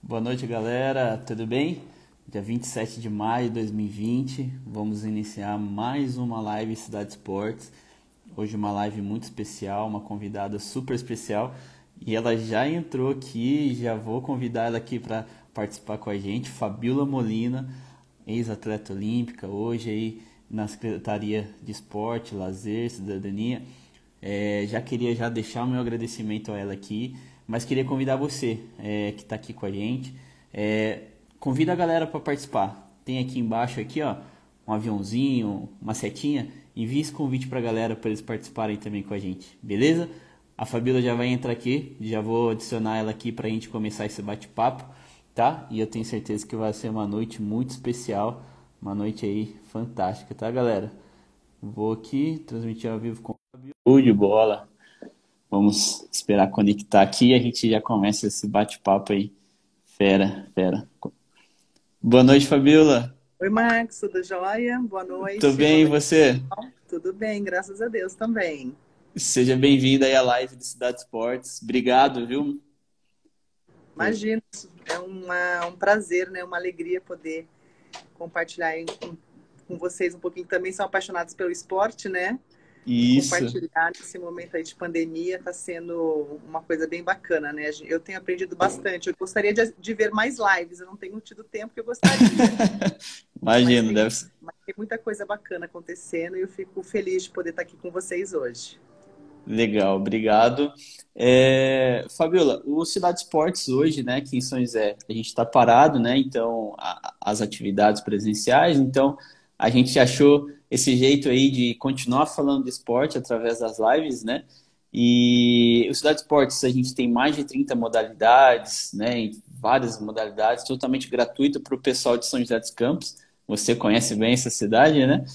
Boa noite, galera. Tudo bem? Dia 27 de maio de 2020, vamos iniciar mais uma live Cidade Esportes. Hoje uma live muito especial, uma convidada super especial. E ela já entrou aqui, já vou convidar ela aqui para participar com a gente. Fabíola Molina, ex-atleta olímpica, hoje aí na Secretaria de Esporte, Lazer, Cidadania. Já queria deixar o meu agradecimento a ela aqui, mas queria convidar você que está aqui com a gente. Convida a galera para participar. Tem aqui embaixo aqui, ó, um aviãozinho, uma setinha. Envie esse convite para a galera para eles participarem também com a gente, beleza? A Fabíola já vai entrar aqui, já vou adicionar ela aqui para a gente começar esse bate-papo, tá? E eu tenho certeza que vai ser uma noite muito especial, uma noite aí fantástica, tá, galera? Vou aqui transmitir ao vivo com a Fabíola. Show de bola! Vamos esperar conectar aqui e a gente já começa esse bate-papo aí. Fera, fera. Boa noite, Fabíola. Oi, Max, tudo jóia? Boa Tudo noite. Boa bem, e noite, você? pessoal. Tudo bem, graças a Deus também. Seja bem-vindo aí à live do Cidade Esportes. Obrigado, viu? Por... Imagina, é um prazer, né? Uma alegria poder compartilhar aí com vocês um pouquinho. Também são apaixonados pelo esporte, né? E Isso. compartilhar nesse momento aí de pandemia está sendo uma coisa bem bacana, né? Eu tenho aprendido bastante. Eu gostaria de ver mais lives, eu não tenho tido tempo que eu gostaria. Mas Imagino, tem, deve ser. mas tem muita coisa bacana acontecendo e eu fico feliz de poder estar aqui com vocês hoje. Legal, obrigado. Fabiola, o Cidade Esportes hoje, né, aqui em São José, a gente está parado, né, então, as atividades presenciais, então, a gente achou esse jeito aí de continuar falando de esporte através das lives, né, e o Cidade Esportes, a gente tem mais de 30 modalidades, né, em várias modalidades, totalmente gratuito para o pessoal de São José dos Campos, você conhece bem essa cidade, né,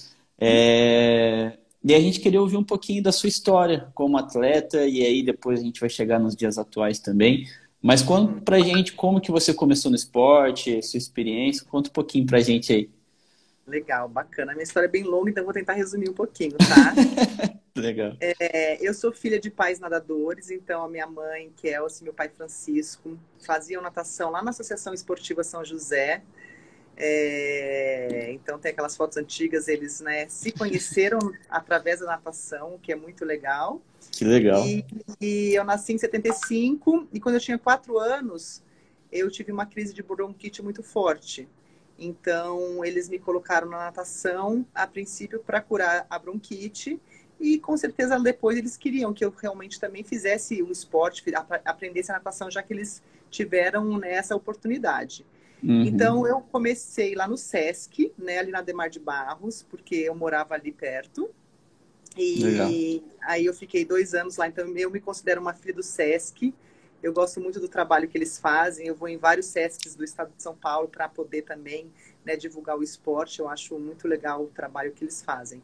e a gente queria ouvir um pouquinho da sua história como atleta, e aí depois a gente vai chegar nos dias atuais também. Mas conta Uhum. pra gente como que você começou no esporte, sua experiência, conta um pouquinho pra gente aí. Legal, bacana. A minha história é bem longa, então vou tentar resumir um pouquinho, tá? Legal. Eu sou filha de pais nadadores, então a minha mãe, Kelsey, meu pai Francisco, faziam natação lá na Associação Esportiva São José. Então tem aquelas fotos antigas, eles, né, se conheceram através da natação, o que é muito legal. Que legal. E eu nasci em 75 e quando eu tinha 4 anos, eu tive uma crise de bronquite muito forte. Então, eles me colocaram na natação, a princípio, para curar a bronquite. E, com certeza, depois eles queriam que eu realmente também fizesse o esporte, aprendesse a natação, já que eles tiveram, né, essa oportunidade. Então, Uhum. eu comecei lá no Sesc, né, ali na Ademar de Barros, porque eu morava ali perto. Legal. E aí eu fiquei 2 anos lá, então eu me considero uma filha do Sesc. Eu gosto muito do trabalho que eles fazem. Eu vou em vários Sescs do estado de São Paulo para poder também, né, divulgar o esporte. Eu acho muito legal o trabalho que eles fazem.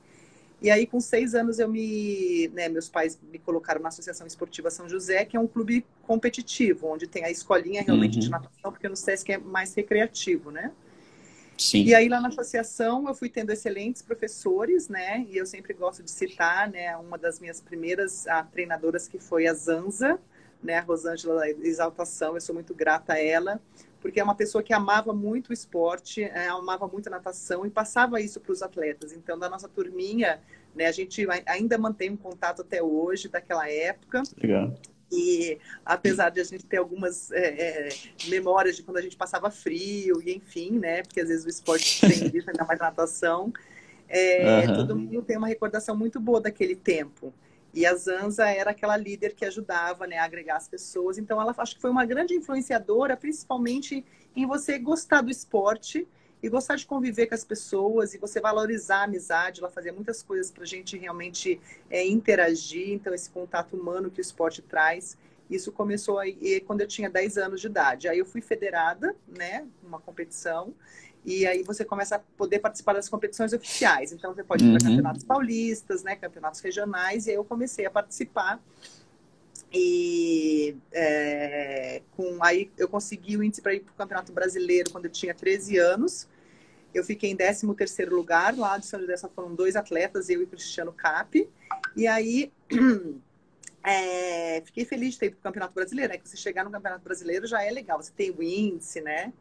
E aí, com 6 anos, meus pais me colocaram na Associação Esportiva São José, que é um clube competitivo, onde tem a escolinha realmente de Uhum. natação, porque no Sesc é mais recreativo, né? E Sim. aí, lá na associação, eu fui tendo excelentes professores, né? E eu sempre gosto de citar, né? Uma das minhas primeiras treinadoras, que foi a Zanza, né? A Rosângela Exaltação. Eu sou muito grata a ela, porque é uma pessoa que amava muito o esporte, amava muito a natação e passava isso para os atletas. Então, da nossa turminha, né? A gente ainda mantém um contato até hoje, daquela época. Legal. E apesar de a gente ter algumas memórias de quando a gente passava frio, e enfim, né? Porque às vezes o esporte tem isso, ainda mais natação, todo Aham. mundo tem uma recordação muito boa daquele tempo. E a Zanza era aquela líder que ajudava, né, a agregar as pessoas. Então, ela acho que foi uma grande influenciadora, principalmente em você gostar do esporte e gostar de conviver com as pessoas e você valorizar a amizade. Ela fazia muitas coisas para a gente realmente interagir. Então, esse contato humano que o esporte traz. Isso começou aí, quando eu tinha 10 anos de idade. Aí eu fui federada, né, numa competição. E aí você começa a poder participar das competições oficiais. Então você pode ir para campeonatos Uhum. paulistas, né, campeonatos regionais. E aí eu comecei a participar. E aí eu consegui o índice para ir para o Campeonato Brasileiro quando eu tinha 13 anos. Eu fiquei em 13º lugar. Lá de São José só foram 2 atletas, eu e o Cristiano Cap. E aí Fiquei feliz de ter ido para o Campeonato Brasileiro, né? Que você chegar no Campeonato Brasileiro já é legal, você tem o índice, né?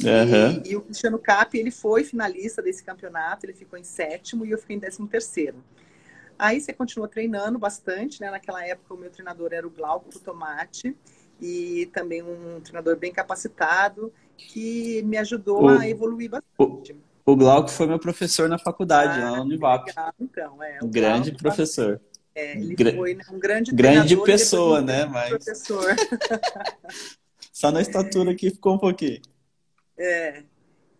Aham. E o Cristiano Cap, ele foi finalista desse campeonato, ele ficou em sétimo e eu fiquei em 13º. Aí você continua treinando bastante, né? Naquela época o meu treinador era o Glauco Tomati e também um treinador bem capacitado que me ajudou a O, evoluir o, bastante. o Glauco foi meu professor na faculdade, lá Ah, na que Univap. legal. Então, o Grande Glauco, professor. ele Gra- foi, né, um grande grande treinador e depois um pessoa, grande né? Mas professor. só na estatura aqui ficou um pouquinho.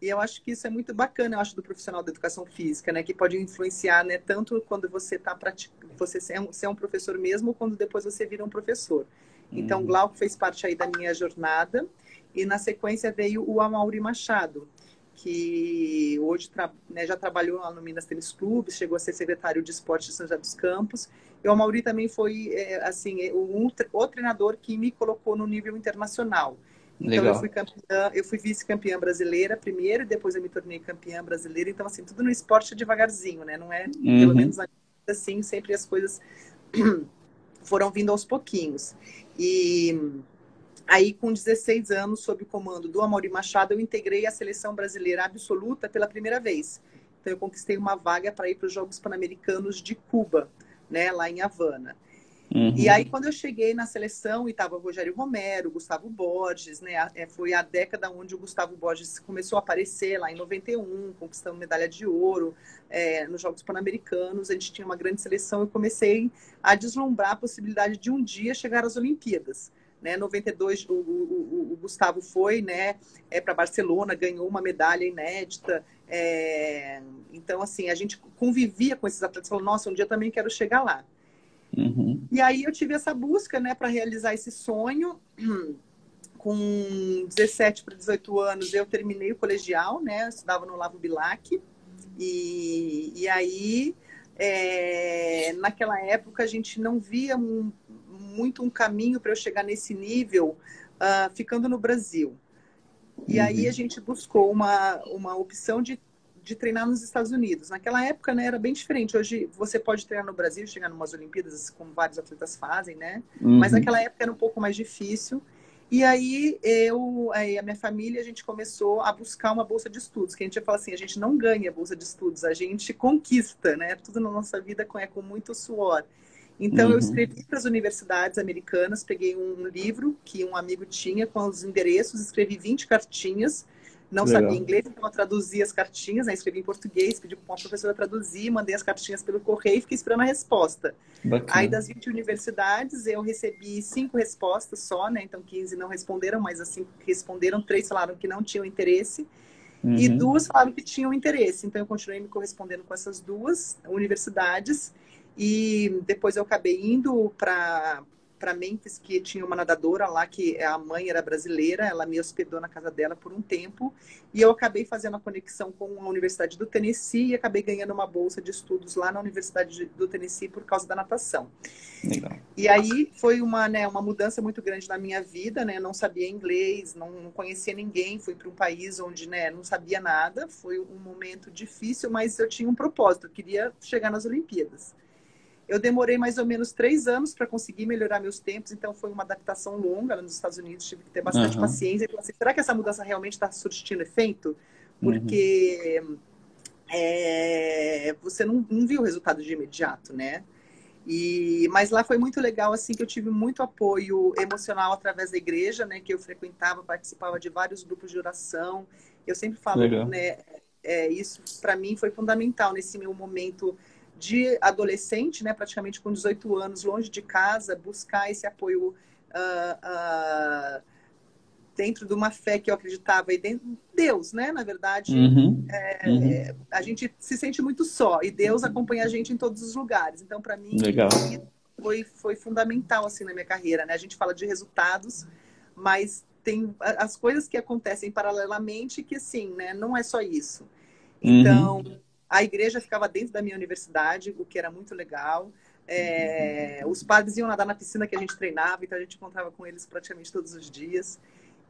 E eu acho que isso é muito bacana, eu acho, do profissional da educação física, né? Que pode influenciar, né? Tanto quando você está praticando, você é um professor mesmo, ou quando depois você vira um professor. Então, o Uhum. Glauco fez parte aí da minha jornada. E na sequência veio o Amaury Machado, que hoje né, já trabalhou lá no Minas Tênis Clube, chegou a ser secretário de esporte de São José dos Campos. E o Amaury também foi, assim, o treinador que me colocou no nível internacional. Então Legal. eu fui vice-campeã brasileira primeiro, e depois eu me tornei campeã brasileira. Então, assim, tudo no esporte é devagarzinho, né? Não é, pelo menos Uhum. na vida, assim, sempre as coisas foram vindo aos pouquinhos. E aí, com 16 anos, sob o comando do Amaury Machado, eu integrei a seleção brasileira absoluta pela primeira vez. Então, eu conquistei uma vaga para ir para os Jogos Pan-Americanos de Cuba, né, lá em Havana. E aí, Uhum. quando eu cheguei na seleção, e estava o Rogério Romero, o Gustavo Borges, né? Foi a década onde o Gustavo Borges começou a aparecer, lá em 91, conquistando medalha de ouro nos Jogos Pan-Americanos. A gente tinha uma grande seleção. Eu comecei a deslumbrar a possibilidade de um dia chegar às Olimpíadas. Né? Em 92, o Gustavo foi, né, para Barcelona, ganhou uma medalha inédita. Então, assim, a gente convivia com esses atletas, falando, nossa, um dia também quero chegar lá. Uhum. E aí eu tive essa busca, né, para realizar esse sonho. Com 17 para 18 anos eu terminei o colegial, né? Eu estudava no Olavo Bilac. E aí, naquela época, a gente não via muito um caminho para eu chegar nesse nível ficando no Brasil. E aí a Uhum. gente buscou uma opção de treinar nos Estados Unidos. Naquela época, né, era bem diferente. Hoje você pode treinar no Brasil, chegar em umas Olimpíadas, como vários atletas fazem, né? Mas Uhum. naquela época era um pouco mais difícil. E aí a minha família, a gente começou a buscar uma bolsa de estudos, que a gente fala assim, a gente não ganha bolsa de estudos, a gente conquista, né? Tudo na nossa vida com muito suor. Então, eu Uhum. escrevi para as universidades americanas, peguei um livro que um amigo tinha com os endereços, escrevi 20 cartinhas, não Que sabia legal. inglês, então eu traduzi as cartinhas, né, escrevi em português, pedi para uma professora traduzir, mandei as cartinhas pelo correio e fiquei esperando a resposta. Aí, Bacana. das 20 universidades, eu recebi 5 respostas só, né, então 15 não responderam, mas as 5 que responderam, 3 falaram que não tinham interesse, e Uhum. 2 falaram que tinham interesse. Então, eu continuei me correspondendo com essas 2 universidades. E depois eu acabei indo para Memphis, que tinha uma nadadora lá, que a mãe era brasileira, ela me hospedou na casa dela por um tempo. E eu acabei fazendo a conexão com a Universidade do Tennessee e acabei ganhando uma bolsa de estudos lá na Universidade do Tennessee por causa da natação. Legal. E aí foi uma mudança muito grande na minha vida, né? Não sabia inglês, não conhecia ninguém, fui para um país onde, né, não sabia nada. Foi um momento difícil, mas eu tinha um propósito, eu queria chegar nas Olimpíadas. Eu demorei mais ou menos 3 anos para conseguir melhorar meus tempos, então foi uma adaptação longa lá nos Estados Unidos, tive que ter bastante Aham. paciência. E falei assim, será que essa mudança realmente está surtindo efeito? Uhum. Porque você não viu o resultado de imediato, né? Mas lá foi muito legal, assim, que eu tive muito apoio emocional através da igreja, né, que eu frequentava, participava de vários grupos de oração. Eu sempre Que falo, legal. né, isso para mim foi fundamental nesse meu momento de adolescente, né, praticamente com 18 anos, longe de casa, buscar esse apoio uh, uh, dentro de uma fé que eu acreditava e dentro de Deus, né? Na verdade, Uhum. Uhum. a gente se sente muito só e Deus acompanha a gente em todos os lugares. Então, para mim, Legal. isso foi fundamental assim na minha carreira, né? A gente fala de resultados, mas tem as coisas que acontecem paralelamente que, assim, né? Não é só isso. Então, Uhum. a igreja ficava dentro da minha universidade, o que era muito legal. Os padres iam nadar na piscina que a gente treinava, então a gente encontrava com eles praticamente todos os dias.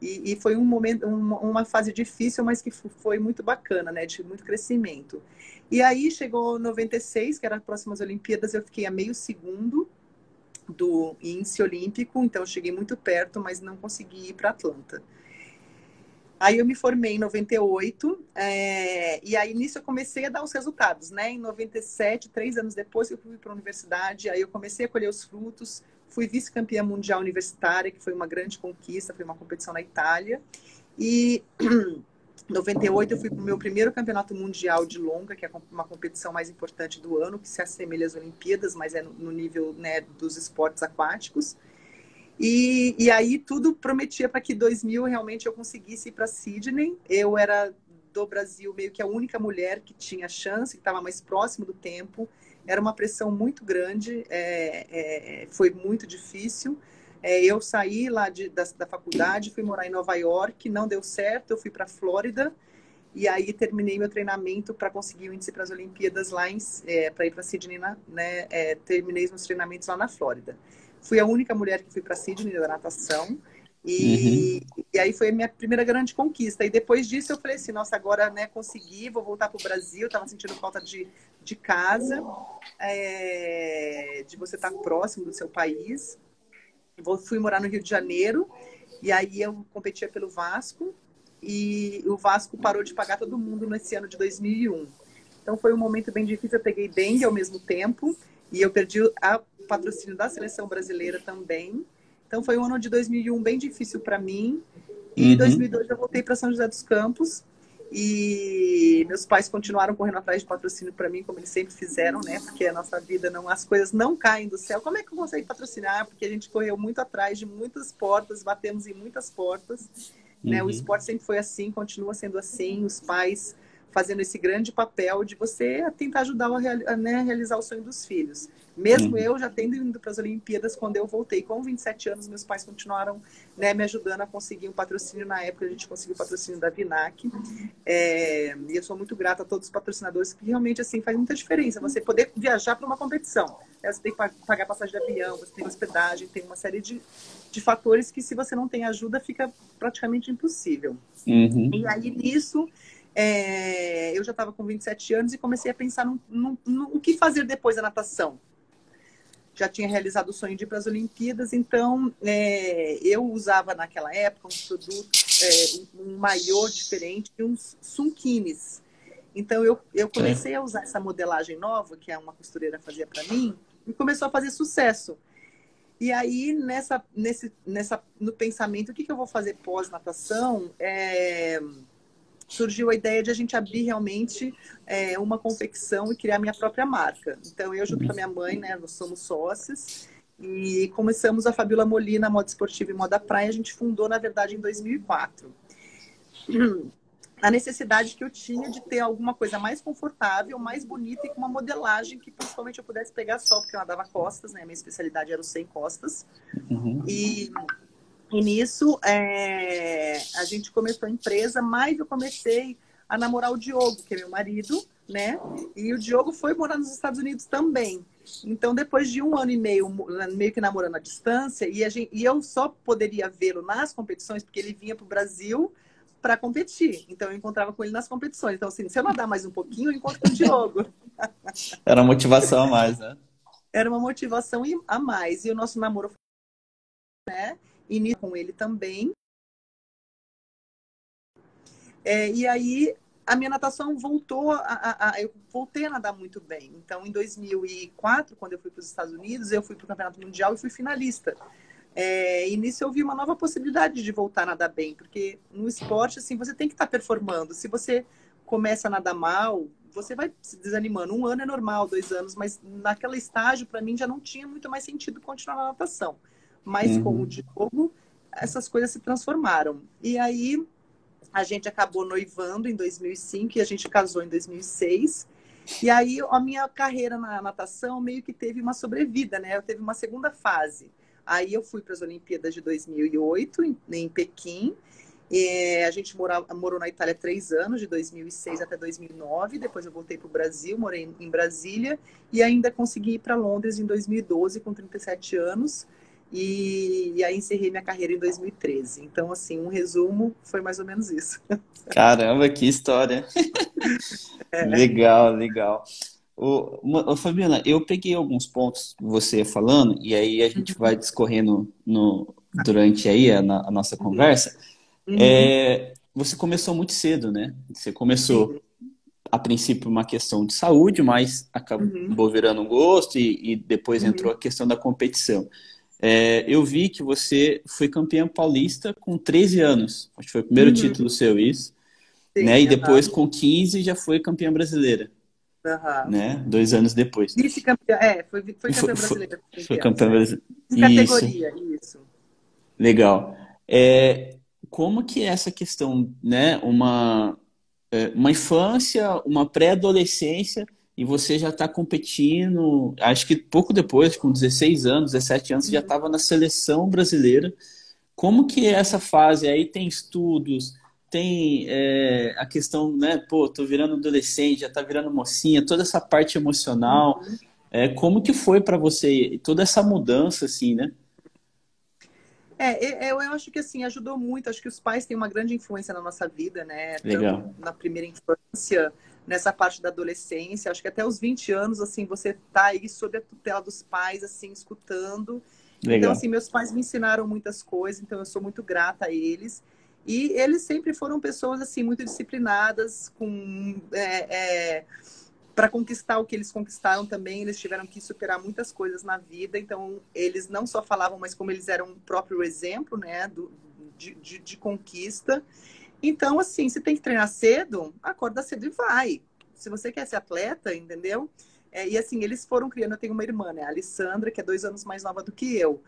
E foi um momento, uma fase difícil, mas que foi muito bacana, né? De muito crescimento. E aí chegou 96, que era as próximas Olimpíadas, eu fiquei a meio segundo do índice olímpico, então eu cheguei muito perto, mas não consegui ir para Atlanta. Aí eu me formei em 98, e aí nisso eu comecei a dar os resultados, né? Em 97, 3 anos depois, eu fui para a universidade, aí eu comecei a colher os frutos, fui vice-campeã mundial universitária, que foi uma grande conquista, foi uma competição na Itália, e em 98 eu fui para o meu primeiro campeonato mundial de longa, que é uma competição mais importante do ano, que se assemelha às Olimpíadas, mas é no nível, né, dos esportes aquáticos. E aí tudo prometia para que 2000 realmente eu conseguisse ir para Sydney. Eu era do Brasil meio que a única mulher que tinha chance, que estava mais próximo do tempo. Era uma pressão muito grande, foi muito difícil. Eu saí lá da faculdade, fui morar em Nova York, não deu certo, eu fui para a Flórida. E aí terminei meu treinamento para conseguir o índice para as Olimpíadas lá para ir para Sydney, né? Terminei os meus treinamentos lá na Flórida. Fui a única mulher que fui para Sydney da natação. Uhum. E aí foi a minha primeira grande conquista. E depois disso eu falei assim, nossa, agora, né, consegui, vou voltar para o Brasil. Estava sentindo falta de casa, de você estar próximo do seu país. Fui morar no Rio de Janeiro. E aí eu competia pelo Vasco. E o Vasco parou de pagar todo mundo nesse ano de 2001. Então foi um momento bem difícil. Eu peguei dengue ao mesmo tempo. E eu perdi a patrocínio da seleção brasileira também. Então foi um ano de 2001 bem difícil para mim. E em Uhum. 2002 eu voltei para São José dos Campos e meus pais continuaram correndo atrás de patrocínio para mim, como eles sempre fizeram, né? Porque a nossa vida não, as coisas não caem do céu. Como é que eu consigo patrocinar? Porque a gente correu muito atrás de muitas portas, batemos em muitas portas, né? O Uhum. esporte sempre foi assim, continua sendo assim. Os pais fazendo esse grande papel de você tentar ajudar né, realizar o sonho dos filhos. Mesmo Uhum. eu já tendo ido para as Olimpíadas, quando eu voltei com 27 anos, meus pais continuaram, né, me ajudando a conseguir um patrocínio. Na época, a gente conseguiu o patrocínio da Vinac. E eu sou muito grata a todos os patrocinadores, que realmente assim, faz muita diferença. Você poder viajar para uma competição. Você tem que pagar passagem de avião, você tem hospedagem, tem uma série de fatores que, se você não tem ajuda, fica praticamente impossível. Uhum. E aí, nisso, eu já estava com 27 anos e comecei a pensar no que fazer depois da natação. Já tinha realizado o sonho de ir para as Olimpíadas, então eu usava naquela época uns produtos, um maiô diferente e uns sunquines. Então eu Certo. comecei a usar essa modelagem nova, que uma costureira fazia para mim, e começou a fazer sucesso. E aí, no pensamento, o que eu vou fazer pós-natação? Surgiu a ideia de a gente abrir realmente uma confecção e criar minha própria marca. Então, eu junto com a minha mãe, né, nós somos sócias, e começamos a Fabiola Molina, Moda Esportiva e Moda Praia. A gente fundou, na verdade, em 2004. A necessidade que eu tinha de ter alguma coisa mais confortável, mais bonita e com uma modelagem que principalmente eu pudesse pegar sol, porque eu nadava costas, né? Minha especialidade era o sem costas. Uhum. E nisso, a gente começou a empresa, mas eu comecei a namorar o Diogo, que é meu marido, né? E o Diogo foi morar nos Estados Unidos também. Então, depois de 1 ano e meio que namorando à distância, e eu só poderia vê-lo nas competições, porque ele vinha para o Brasil para competir. Então, eu encontrava com ele nas competições. Então, assim, se eu nadar mais um pouquinho, eu encontro com o Diogo. Era motivação a mais, né? Era uma motivação a mais. E o nosso namoro, né? E com ele também. E aí a minha natação voltou, eu voltei a nadar muito bem. Então, em 2004, quando eu fui para os Estados Unidos, eu fui para o Campeonato Mundial e fui finalista. E nisso eu vi uma nova possibilidade de voltar a nadar bem, porque no esporte, assim, você tem que estar performando. Se você começa a nadar mal, você vai se desanimando. 1 ano é normal, 2 anos, mas naquele estágio, para mim, já não tinha muito mais sentido continuar na natação. Mas com o Uhum. Diogo, essas coisas se transformaram. E aí a gente acabou noivando em 2005 e a gente casou em 2006. E aí a minha carreira na natação meio que teve uma sobrevida, né? Eu teve uma segunda fase. Aí eu fui para as Olimpíadas de 2008 em Pequim. A gente morou na Itália 3 anos, de 2006 até 2009. Depois eu voltei para o Brasil, morei em Brasília e ainda consegui ir para Londres em 2012 com 37 anos. E aí encerrei minha carreira em 2013. Então, assim, um resumo foi mais ou menos isso. Caramba, que história. Legal, legal. Fabiana, eu peguei alguns pontos que você ia falando, e aí a gente vai discorrendo durante aí a nossa Uhum, conversa. uhum, Você começou muito cedo, né? Você começou, sim, a princípio, uma questão de saúde, mas uhum, acabou virando um gosto e depois uhum, entrou a questão da competição. Eu vi que você foi campeã paulista com 13 anos. Acho que foi o primeiro uhum, título seu, isso. Né? E sim, depois, aham, com 15 já foi campeã brasileira, aham. né? 2 anos depois. Vice-campeã, foi Foi, campeã foi, brasileira com 15 foi anos, campeã é. brasileira. De Isso, categoria, isso. legal. Como que é essa questão, né? Uma infância, uma pré-adolescência, e você já está competindo. Acho que pouco depois, com 16 anos, 17 anos, você já Uhum. estava na seleção brasileira. Como que é essa fase? Aí tem estudos, tem a questão, né? Pô, tô virando adolescente, já tá virando mocinha, toda essa parte emocional. Como que foi para você toda essa mudança, assim, né? Eu acho que assim ajudou muito. Acho que os pais têm uma grande influência na nossa vida, né? Tanto Legal, na primeira infância, nessa parte da adolescência. Acho que até os 20 anos, assim, você tá aí sob a tutela dos pais, assim, escutando. Então, legal, assim, meus pais me ensinaram muitas coisas, então eu sou muito grata a eles. E eles sempre foram pessoas, assim, muito disciplinadas, para conquistar o que eles conquistaram também, eles tiveram que superar muitas coisas na vida. Então, eles não só falavam, mas como eles eram um próprio exemplo, né, de conquista. Então, assim, se tem que treinar cedo, acorda cedo e vai. Se você quer ser atleta, entendeu? E assim, eles foram criando. Eu tenho uma irmã, né, a Alessandra, que é 2 anos mais nova do que eu.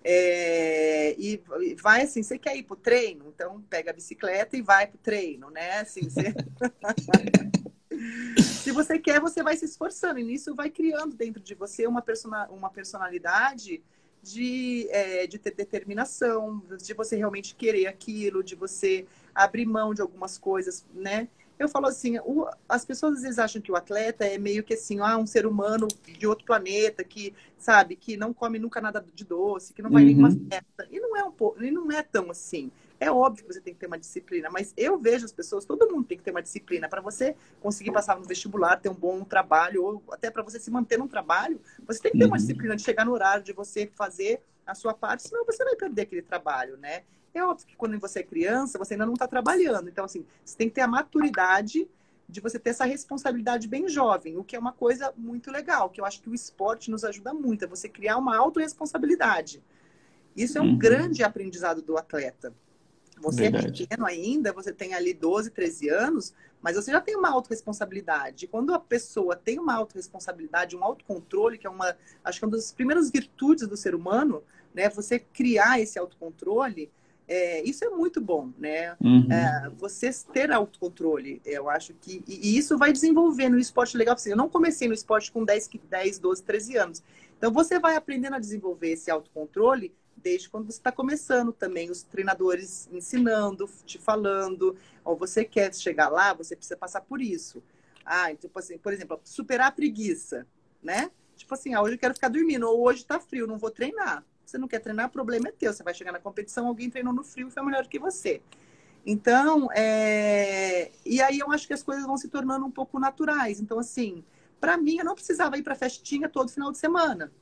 E vai assim, você quer ir pro treino? Então pega a bicicleta e vai pro treino, né? Assim, você se você quer, você vai se esforçando. E nisso vai criando dentro de você uma personalidade de ter determinação, de você realmente querer aquilo, de você abrir mão de algumas coisas, né? Eu falo assim, as pessoas às vezes acham que o atleta é meio que assim, um ser humano de outro planeta, que, sabe, que não come nunca nada de doce, que não vai em nenhuma uhum, festa. E não é e não é tão assim. É óbvio que você tem que ter uma disciplina, mas eu vejo as pessoas, todo mundo tem que ter uma disciplina para você conseguir passar no vestibular, ter um bom trabalho, ou até para você se manter num trabalho, você tem que ter uma uhum, disciplina de chegar no horário, de você fazer a sua parte, senão você vai perder aquele trabalho, né? É óbvio que quando você é criança, você ainda não está trabalhando. Então, assim, você tem que ter a maturidade de você ter essa responsabilidade bem jovem, o que é uma coisa muito legal, que eu acho que o esporte nos ajuda muito, é você criar uma autorresponsabilidade. Isso é um uhum. grande aprendizado do atleta. Você é Verdade. pequeno ainda, você tem ali 12, 13 anos, mas você já tem uma autorresponsabilidade. Quando a pessoa tem uma autorresponsabilidade, um autocontrole, que é acho que é uma das primeiras virtudes do ser humano, né? Você criar esse autocontrole, isso é muito bom, né? Uhum, Você ter autocontrole, eu acho que. E isso vai desenvolvendo no esporte legal. Eu não comecei no esporte com 10, 12, 13 anos. Então você vai aprendendo a desenvolver esse autocontrole desde quando você está começando também, os treinadores ensinando, te falando, ou você quer chegar lá, você precisa passar por isso. Tipo assim, por exemplo, superar a preguiça, né? Tipo assim, hoje eu quero ficar dormindo, ou hoje tá frio, não vou treinar. Você não quer treinar, o problema é teu. Você vai chegar na competição, alguém treinou no frio e foi melhor que você. Então, e aí eu acho que as coisas vão se tornando um pouco naturais. Então, assim, para mim, eu não precisava ir para festinha todo final de semana.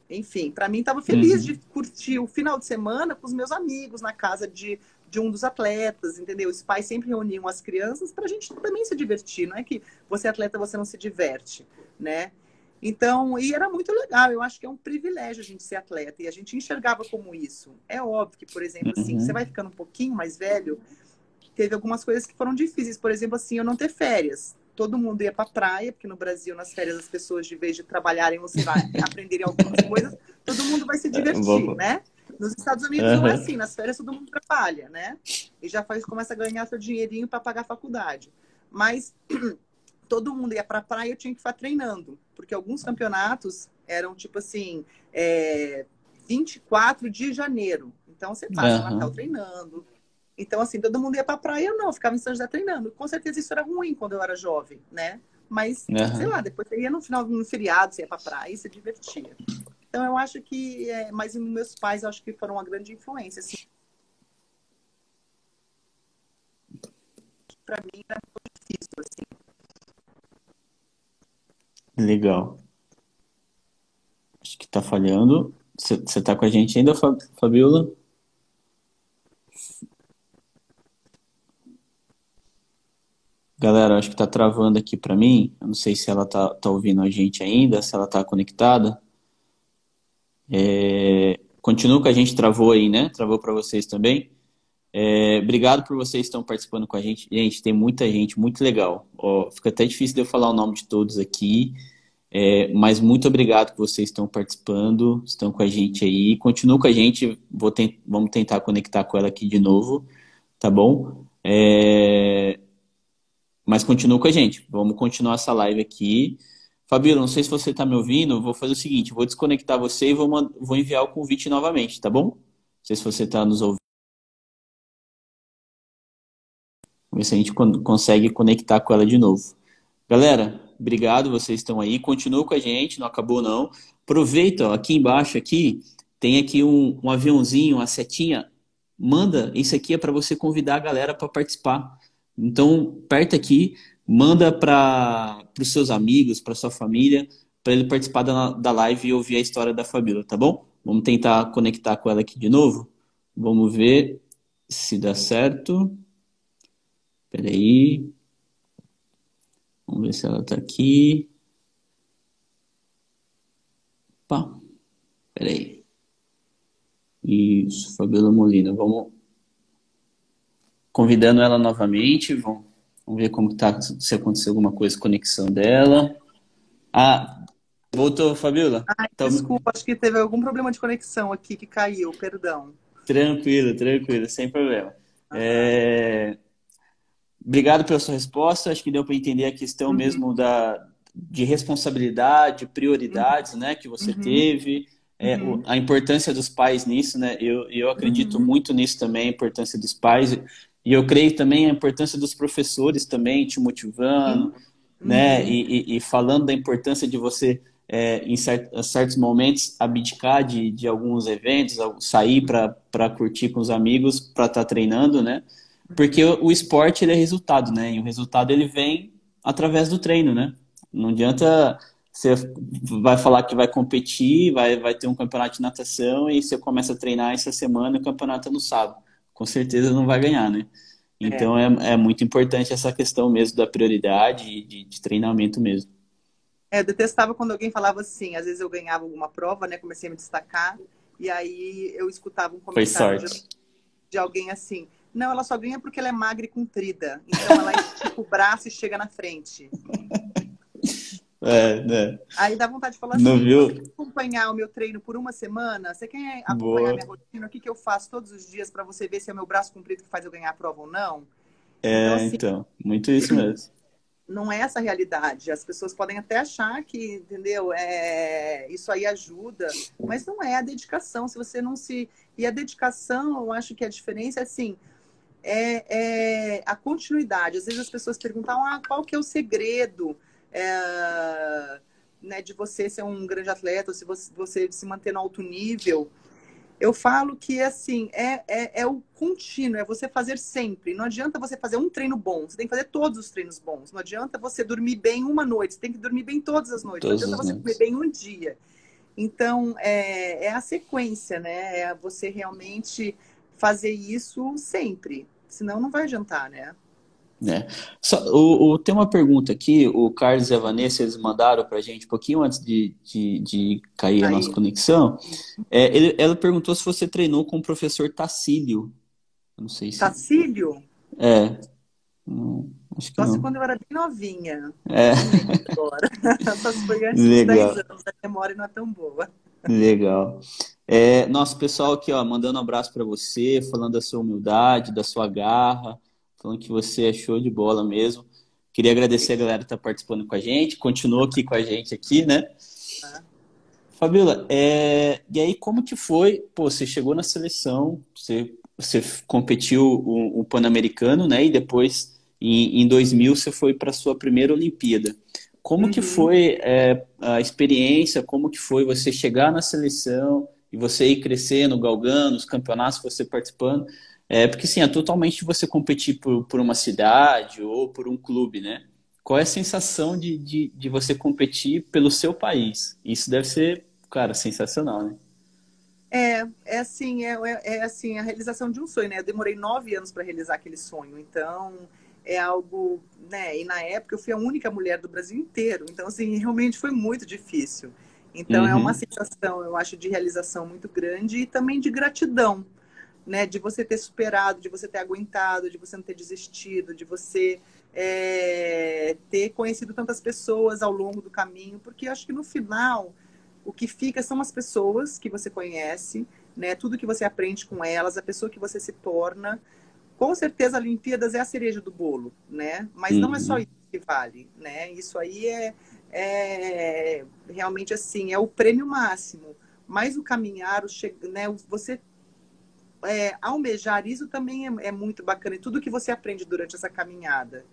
Enfim, para mim estava feliz de uhum, curtir o final de semana com os meus amigos na casa de um dos atletas, entendeu? Os pais sempre reuniam as crianças para a gente também se divertir. Não é que você é atleta, você não se diverte, né? Então, e era muito legal. Eu acho que é um privilégio a gente ser atleta e a gente enxergava como isso. É óbvio que, por exemplo, assim, você vai uhum. ficando um pouquinho mais velho, teve algumas coisas que foram difíceis. Por exemplo, assim, eu não ter férias. Todo mundo ia para a praia, porque no Brasil, nas férias, as pessoas, de vez de trabalharem ou, sei lá, aprenderem algumas coisas, todo mundo vai se divertir, Vou- né? Nos Estados Unidos não é Aham, assim, nas férias todo mundo trabalha, né? E já começa a ganhar seu dinheirinho para pagar a faculdade. Mas todo mundo ia para a praia, eu tinha que ficar treinando, porque alguns campeonatos eram tipo assim, 24 de janeiro. Então você passa o Natal aham, treinando, então, assim, todo mundo ia pra praia, eu não, ficava em São José treinando. Com certeza isso era ruim quando eu era jovem, né? Mas, sei lá, aham. depois você ia no final, no feriado, você ia pra praia e se divertia. Então, eu acho que, mas meus pais, eu acho que foram uma grande influência, assim, pra mim era difícil, assim. Legal. Acho que tá falhando. Você tá com a gente ainda, Fabiola? Galera, acho que tá travando aqui pra mim. Eu não sei se ela tá ouvindo a gente ainda, se ela tá conectada. Continua com a gente, travou aí, né? Travou pra vocês também. Obrigado por vocês que estão participando com a gente. Gente, tem muita gente, muito legal. Ó, fica até difícil de eu falar o nome de todos aqui. Mas muito obrigado que vocês estão participando, estão com a gente aí. Continua com a gente, vamos tentar conectar com ela aqui de novo, tá bom? Mas continua com a gente, vamos continuar essa live aqui. Fabíola, não sei se você está me ouvindo, eu vou fazer o seguinte, vou desconectar você e vou enviar o convite novamente, tá bom? Não sei se você está nos ouvindo. Vamos ver se a gente consegue conectar com ela de novo. Galera, obrigado, vocês estão aí. Continua com a gente, não acabou não. Aproveita, ó, aqui embaixo aqui tem aqui um aviãozinho, uma setinha. Manda, isso aqui é para você convidar a galera para participar. Então, aperta aqui, manda para os seus amigos, para sua família, para ele participar da live e ouvir a história da Fabíola, tá bom? Vamos tentar conectar com ela aqui de novo. Vamos ver se dá certo. Espera aí. Vamos ver se ela está aqui. Opa, peraí. Isso, Fabiola Molina. Vamos convidando ela novamente. Vamos ver como tá, se aconteceu alguma coisa com a conexão dela. Ah, voltou, Fabiola? Ai, Tá, desculpa, acho que teve algum problema de conexão aqui que caiu, perdão. tranquilo, tranquilo, sem problema. Aham. Obrigado pela sua resposta. Acho que deu para entender a questão Uhum, mesmo de responsabilidade, uhum, prioridades, né, que você uhum, teve, uhum, a importância dos pais nisso, né? Eu acredito uhum, muito nisso também, a importância dos pais. E eu creio também a importância dos professores também, te motivando, sim, né? uhum, E falando da importância de você, em certos momentos, abdicar de alguns eventos, sair para curtir com os amigos, para estar treinando, né? Porque o esporte ele é resultado, né? E o resultado ele vem através do treino, né? Não adianta você vai falar que vai competir, vai ter um campeonato de natação e você começa a treinar essa semana e o campeonato é no sábado. Com certeza não vai ganhar, né? é. Então é muito importante essa questão mesmo da prioridade e de treinamento mesmo. Eu detestava quando alguém falava assim, às vezes eu ganhava alguma prova, né, comecei a me destacar, e aí eu escutava um Foi comentário sorte. de alguém assim, não, ela só ganha porque ela é magra e comprida, então ela estica o braço e chega na frente. Né? Aí dá vontade de falar Não assim: você viu? quer acompanhar o meu treino por uma semana? Você quer acompanhar Boa. minha rotina? O que que eu faço todos os dias para você ver se é o meu braço comprido que faz eu ganhar a prova ou não? Então, assim, Então, muito isso mesmo. não é essa a realidade. As pessoas podem até achar que, entendeu? Isso aí ajuda, mas não é a dedicação. Se você não se. E a dedicação, eu acho que a diferença é assim. É a continuidade. Às vezes as pessoas perguntam qual que é o segredo né, de você ser um grande atleta, ou se você se manter no alto nível. Eu falo que assim é o contínuo, é você fazer sempre. Não adianta você fazer um treino bom, você tem que fazer todos os treinos bons. Não adianta você dormir bem uma noite, você tem que dormir bem todas as noites. Não Todos adianta os você comer noites. bem um dia. Então é a sequência, né? É você realmente fazer isso sempre. Senão não vai adiantar, né? Né? Tem uma pergunta aqui, o Carlos e a Vanessa, eles mandaram para a gente um pouquinho antes de cair a nossa Aí, conexão. Ela perguntou se você treinou com o professor Tacílio. Eu não sei se. Tacílio, É, não, acho que só se não. quando eu era bem novinha. É, Não lembro agora. Só se foi antes dos 10 legal, anos, a memória não é tão boa. legal. Nosso pessoal aqui, ó, mandando um abraço para você, falando da sua humildade, da sua garra, falando que você é show de bola mesmo. Queria agradecer a galera que está participando com a gente, continua aqui com a gente aqui, né? Tá? Fabiola, e aí como que foi? Pô, você chegou na seleção, você competiu o Pan-Americano, né? E depois, em 2000, você foi para a sua primeira Olimpíada. Como que Uhum. foi, a experiência? Como que foi você chegar na seleção e você ir crescendo, galgando, os campeonatos que você participando? Porque, assim, é totalmente você competir por uma cidade ou por um clube, né? qual é a sensação de você competir pelo seu país? Isso deve ser, cara, sensacional, né? É assim, é assim, a realização de um sonho, né? Eu demorei 9 anos para realizar aquele sonho, então é algo, né? E na época eu fui a única mulher do Brasil inteiro, então assim, realmente foi muito difícil. Então é uma Uhum, sensação, eu acho, de realização muito grande e também de gratidão, né? De você ter superado, de você ter aguentado, de você não ter desistido, de você ter conhecido tantas pessoas ao longo do caminho, porque eu acho que no final o que fica são as pessoas que você conhece, né? Tudo que você aprende com elas, a pessoa que você se torna. Com certeza, a Olimpíadas é a cereja do bolo, né? Mas não é só uhum, isso que vale, né? Isso aí é realmente assim, é o prêmio máximo. Mas o caminhar, né? Você almejar isso também é muito bacana. E tudo que você aprende durante essa caminhada.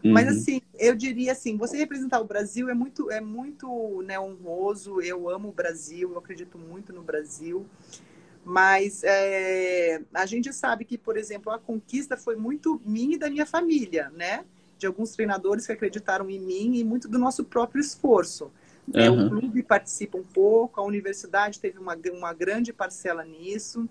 Mas uhum. assim, eu diria assim, você representar o Brasil é muito, né, honroso. Eu amo o Brasil, eu acredito muito no Brasil. Mas a gente sabe que, por exemplo, a conquista foi muito minha e da minha família, né? De alguns treinadores que acreditaram em mim e muito do nosso próprio esforço. Né? O Aham. clube participa um pouco, a universidade teve uma grande parcela nisso.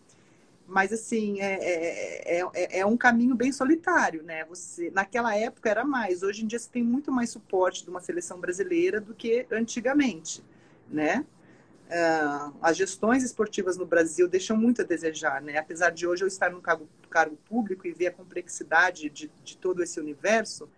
Mas, assim, é um caminho bem solitário, né? Você, naquela época era mais. Hoje em dia você tem muito mais suporte de uma seleção brasileira do que antigamente, né? As gestões esportivas no Brasil deixam muito a desejar, né? Apesar de hoje eu estar no cargo público e ver a complexidade de todo esse universo,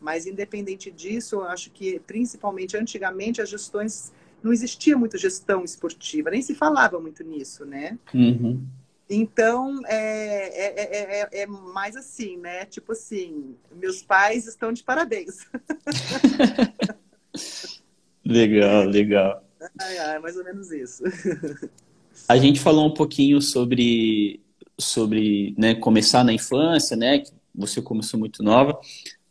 mas independente disso, eu acho que principalmente antigamente as gestões não existia muito gestão esportiva, nem se falava muito nisso, né? Uhum. Então é mais assim, né? Tipo assim, meus pais estão de parabéns. Legal, legal. É mais ou menos isso. A gente falou um pouquinho sobre, né, começar na infância, né? Que você começou muito nova.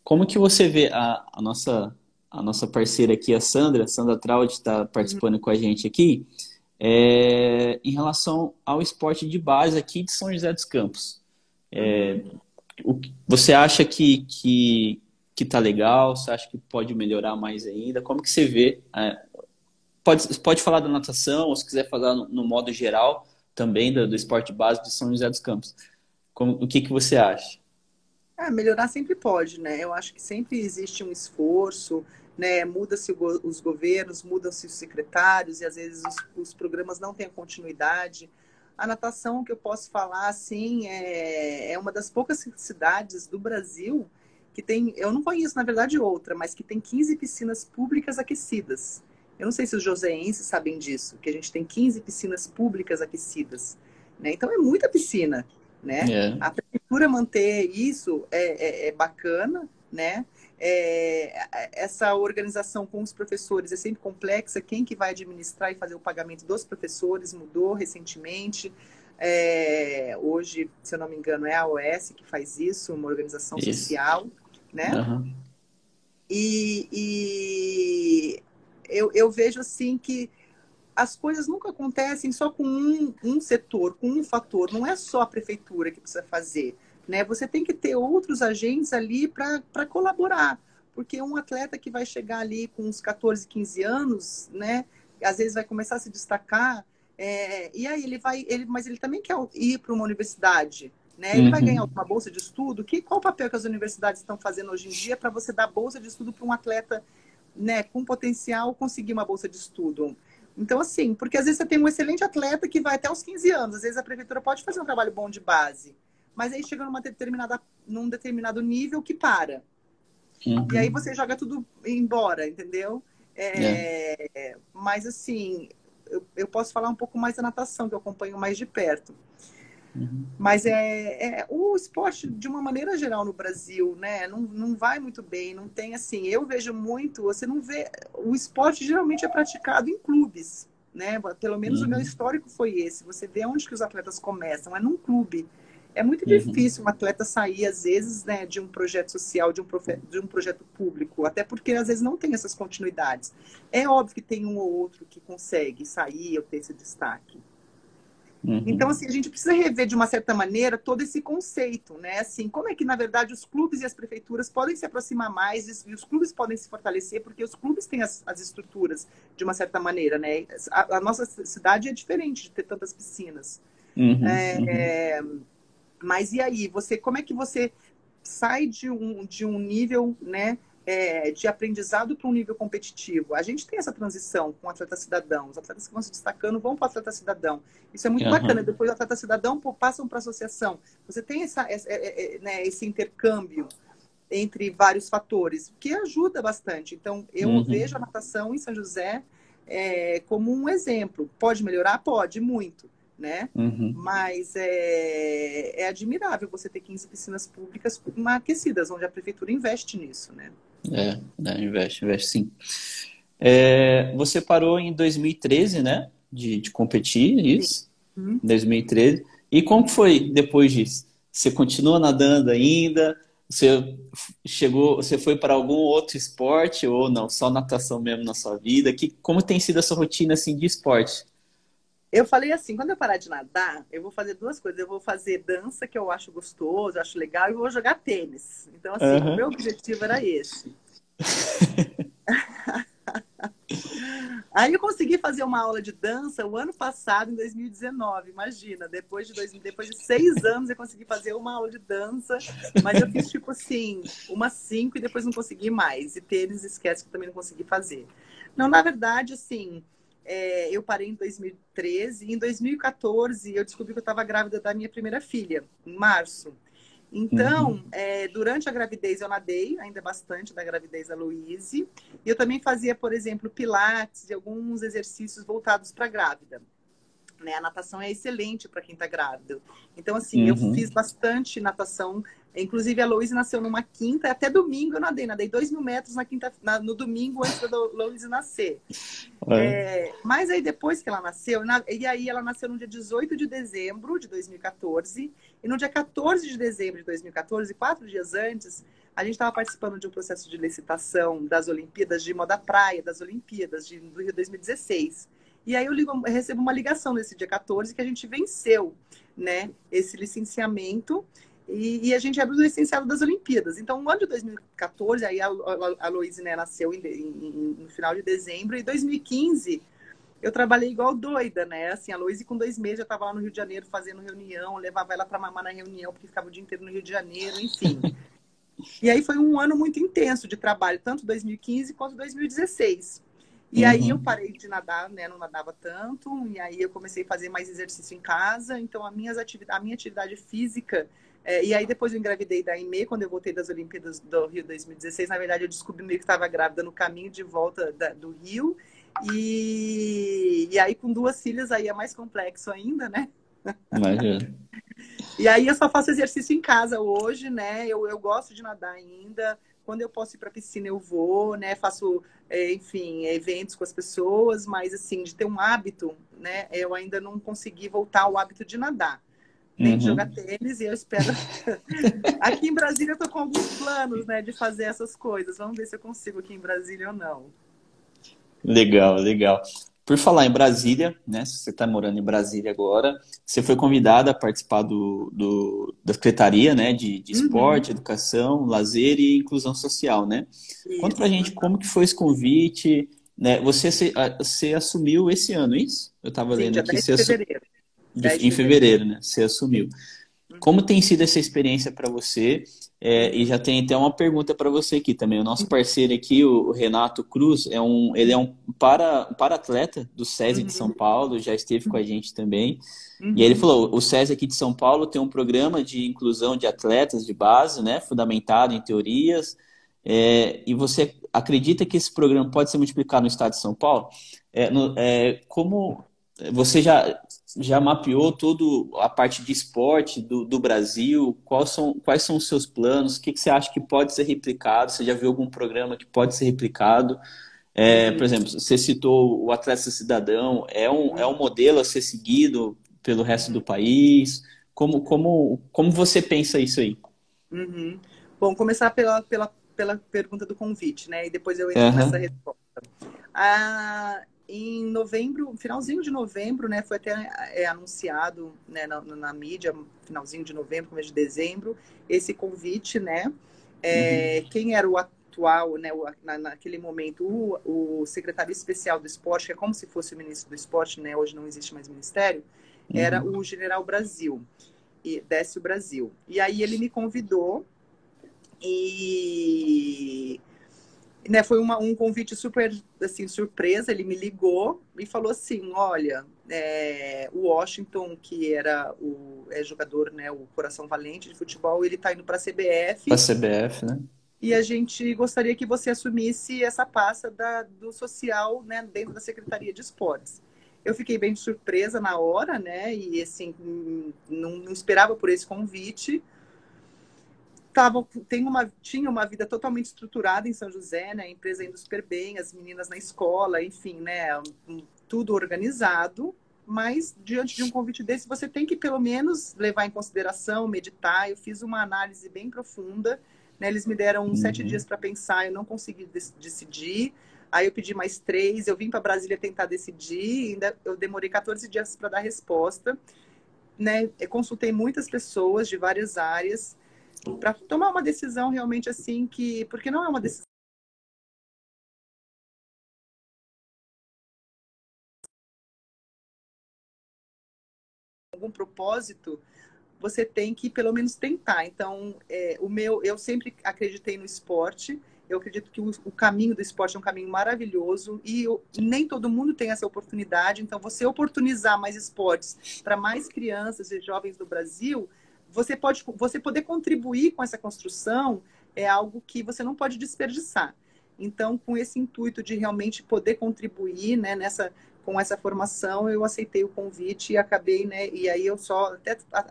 Como que você vê a nossa parceira aqui, a Sandra Traud, está participando com a gente aqui, em relação ao esporte de base aqui de São José dos Campos. Uhum. Você acha que tá legal? Você acha que pode melhorar mais ainda? Como que você vê? Pode falar da natação, ou se quiser falar no modo geral também do esporte base de São José dos Campos. O que que você acha? Melhorar sempre pode, né? Eu acho que sempre existe um esforço, né? Muda-se os governos, mudam-se os secretários e às vezes os programas não têm a continuidade. A natação, que eu posso falar, assim, é uma das poucas cidades do Brasil que tem, eu não conheço, na verdade, outra, mas que tem 15 piscinas públicas aquecidas. Eu não sei se os joseenses sabem disso, que a gente tem 15 piscinas públicas aquecidas, né? Então é muita piscina, né? É, A prefeitura manter isso é bacana, né? Essa organização com os professores é sempre complexa. Quem que vai administrar e fazer o pagamento dos professores mudou recentemente. Hoje, se eu não me engano, é a OS que faz isso, uma organização isso. social, né? Aham. E eu vejo assim que as coisas nunca acontecem só com um setor, com um fator. Não é só a prefeitura que precisa fazer, né? Você tem que ter outros agentes ali para colaborar. Porque um atleta que vai chegar ali com uns 14, 15 anos, né? Às vezes vai começar a se destacar, e aí mas ele também quer ir para uma universidade, né? Ele vai ganhar Uhum. uma bolsa de estudo. Qual o papel que as universidades estão fazendo hoje em dia para você dar bolsa de estudo para um atleta, né, com potencial conseguir uma bolsa de estudo? Então, assim, porque às vezes você tem um excelente atleta que vai até os 15 anos, às vezes a prefeitura pode fazer um trabalho bom de base, mas aí chega num determinado nível que para. E aí Uhum. você joga tudo embora, entendeu? É. Mas, assim, eu posso falar um pouco mais da natação, que eu acompanho mais de perto. Uhum. Mas o esporte, de uma maneira geral, no Brasil, né, não vai muito bem, não tem assim. Eu vejo muito, você não vê. O esporte geralmente é praticado em clubes, né? Pelo menos o meu Uhum. histórico foi esse. Você vê onde que os atletas começam, é num clube. É muito Uhum. difícil um atleta sair, às vezes, né, de um projeto social, de um projeto público, até porque às vezes não tem essas continuidades. É óbvio que tem um ou outro que consegue sair ou ter esse destaque. Então, Uhum. assim, a gente precisa rever, de uma certa maneira, todo esse conceito, né? Assim, como é que, na verdade, os clubes e as prefeituras podem se aproximar mais e os clubes podem se fortalecer, porque os clubes têm as estruturas, de uma certa maneira, né? A nossa cidade é diferente de ter tantas piscinas. Uhum. Uhum. Mas e aí, você, como é que você sai de um nível, né, de aprendizado para um nível competitivo? A gente tem essa transição com o atleta cidadão. Os atletas que vão se destacando vão para o atleta cidadão. Isso é muito bacana. Aham. Depois o atleta cidadão passam para a associação. Você tem né, esse intercâmbio entre vários fatores, que ajuda bastante. Então, eu vejo a Uhum. natação em São José como um exemplo. Pode melhorar? Pode, muito, né? Uhum. Mas é admirável você ter 15 piscinas públicas aquecidas, onde a prefeitura investe nisso, né? Investe sim. Você parou em 2013, né? De competir, Sim. isso? Hum. 2013. E como que foi depois disso? Você continua nadando ainda? Você foi para algum outro esporte ou não? Só natação mesmo na sua vida? Como tem sido a sua rotina assim de esporte? Eu falei assim, quando eu parar de nadar, eu vou fazer duas coisas. Eu vou fazer dança, que eu acho gostoso, acho legal, e vou jogar tênis. Então, assim, o meu Aham. objetivo era esse. Aí eu consegui fazer uma aula de dança o ano passado, em 2019. Imagina, depois de 6 anos eu consegui fazer uma aula de dança, mas eu fiz tipo assim, umas 5 e depois não consegui mais. E tênis, esquece que eu também não consegui fazer. Não, na verdade, assim, eu parei em 2013 e em 2014 eu descobri que eu estava grávida da minha primeira filha, em março. Então, Uhum. durante a gravidez eu nadei ainda bastante da gravidez da Louise. E eu também fazia, por exemplo, pilates e alguns exercícios voltados para a grávida. Né? A natação é excelente para quem está grávida. Então, assim, eu fiz Uhum. bastante natação. Inclusive, a Louise nasceu numa quinta, até domingo eu nadei 2.000 metros no domingo antes da Louise nascer. É. Mas aí depois que ela nasceu, e aí ela nasceu no dia 18 de dezembro de 2014, e no dia 14 de dezembro de 2014, 4 dias antes, a gente estava participando de um processo de licitação das Olimpíadas de Moda Praia, das Olimpíadas do Rio 2016. E aí eu recebo uma ligação nesse dia 14 que a gente venceu, né, esse licenciamento e a gente era do licenciado das Olimpíadas. Então, no ano de 2014, aí a Loíse, né, nasceu no final de dezembro, e em 2015 eu trabalhei igual doida, né? Assim, a Loíse com 2 meses já estava lá no Rio de Janeiro fazendo reunião, levava ela para mamar na reunião, porque ficava o dia inteiro no Rio de Janeiro, enfim. E aí foi um ano muito intenso de trabalho, tanto 2015 quanto 2016. E aí eu Uhum. parei de nadar, né? Não nadava tanto, e aí eu comecei a fazer mais exercício em casa. Então a minha atividade física. E aí depois eu engravidei da Aimee, quando eu voltei das Olimpíadas do Rio 2016. Na verdade, eu descobri meio que estava grávida no caminho de volta do Rio. E aí com 2 filhas aí é mais complexo ainda, né? Imagina. E aí eu só faço exercício em casa hoje, né? Eu gosto de nadar ainda. Quando eu posso ir para a piscina, eu vou, né? Faço, enfim, eventos com as pessoas, mas assim, de ter um hábito, né? Eu ainda não consegui voltar ao hábito de nadar, nem de jogar Uhum. tênis, e eu espero. Aqui em Brasília eu tô com alguns planos, né, de fazer essas coisas. Vamos ver se eu consigo aqui em Brasília ou não. Legal, legal. Por falar em Brasília, né? Se você está morando em Brasília agora, você foi convidada a participar da Secretaria, né? De Uhum, Esporte, Educação, Lazer e Inclusão Social, né? Conta pra isso. gente como que foi esse convite, né? Você assumiu esse ano, isso? Eu estava Sim, lendo dia aqui, 10 de fevereiro. 10 de em fevereiro. fevereiro, né? Você assumiu. Como Uhum. tem sido essa experiência para você? E Uhum. já tem até uma pergunta para você aqui também. O nosso parceiro aqui, o Renato Cruz, ele é um para-atleta do SESI de São Uhum. Paulo, já esteve com a gente também. E aí ele Uhum. falou, o SESI aqui de São Paulo tem um programa de inclusão de atletas de base, né, fundamentado em teorias. E você acredita que esse programa pode ser multiplicado no estado de São Paulo? Como você já mapeou toda a parte de esporte do Brasil? Quais são os seus planos? O que você acha que pode ser replicado? Você já viu algum programa que pode ser replicado? Por Uhum. exemplo, você citou o Atleta Cidadão, é um Uhum. modelo a ser seguido pelo resto do Uhum. país? Como você pensa isso aí? Uhum. Bom, começar pela pergunta do convite, né? E depois eu entro nessa Aham. resposta. em novembro, finalzinho de novembro, né, foi até anunciado, né, na mídia, finalzinho de novembro, começo de dezembro, esse convite, né? Quem era o atual, né, naquele momento, o secretário especial do esporte, que é como se fosse o ministro do esporte, né, hoje não existe mais ministério, era o General Brasil, e Décio Brasil. E aí ele me convidou e... Né, foi um convite super, assim, surpresa. Ele me ligou e falou assim, olha, o Washington, que era o jogador, né, o Coração Valente de futebol, ele está indo para a CBF. Para a CBF, né? E a gente gostaria que você assumisse essa pasta do social, né, dentro da Secretaria de Esportes. Eu fiquei bem surpresa na hora, né, e assim, não esperava por esse convite. Tinha uma vida totalmente estruturada em São José, né? A empresa indo super bem, as meninas na escola, enfim, né? Tudo organizado. Mas, diante de um convite desse, você tem que, pelo menos, levar em consideração, meditar. Eu fiz uma análise bem profunda, né? Eles me deram 7 dias para pensar, eu não consegui decidir. Aí eu pedi mais 3, eu vim para Brasília tentar decidir, ainda eu demorei 14 dias para dar resposta, né? Eu consultei muitas pessoas de várias áreas, para tomar uma decisão realmente assim porque não é uma decisão com algum propósito, você tem que pelo menos tentar. Então, eu sempre acreditei no esporte, eu acredito que o caminho do esporte é um caminho maravilhoso e nem todo mundo tem essa oportunidade, então você oportunizar mais esportes para mais crianças e jovens do Brasil, você poder contribuir com essa construção é algo que você não pode desperdiçar. Então, com esse intuito de realmente poder contribuir, né, com essa formação, eu aceitei o convite e acabei, né, e aí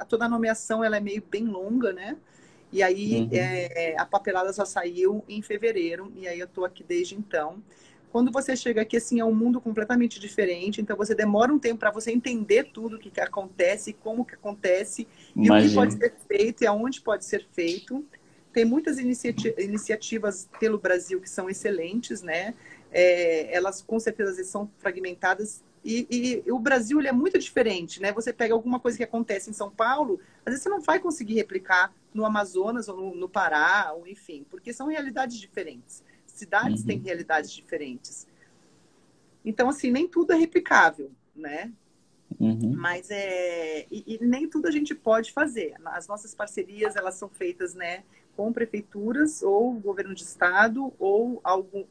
toda a nomeação ela é meio bem longa, né, e aí a papelada só saiu em fevereiro, e aí eu estou aqui desde então. Quando você chega aqui, assim, é um mundo completamente diferente, então você demora um tempo para você entender tudo o que acontece, como que acontece, e o que pode ser feito e aonde pode ser feito. Tem muitas iniciativas pelo Brasil que são excelentes, né? Elas com certeza às vezes são fragmentadas e o Brasil ele é muito diferente, né? Você pega alguma coisa que acontece em São Paulo, às vezes você não vai conseguir replicar no Amazonas ou no Pará, ou enfim, porque são realidades diferentes. Cidades têm realidades diferentes. Então, assim, nem tudo é replicável, né? Mas e nem tudo a gente pode fazer. As nossas parcerias, elas são feitas, né, com prefeituras ou governo de estado ou algum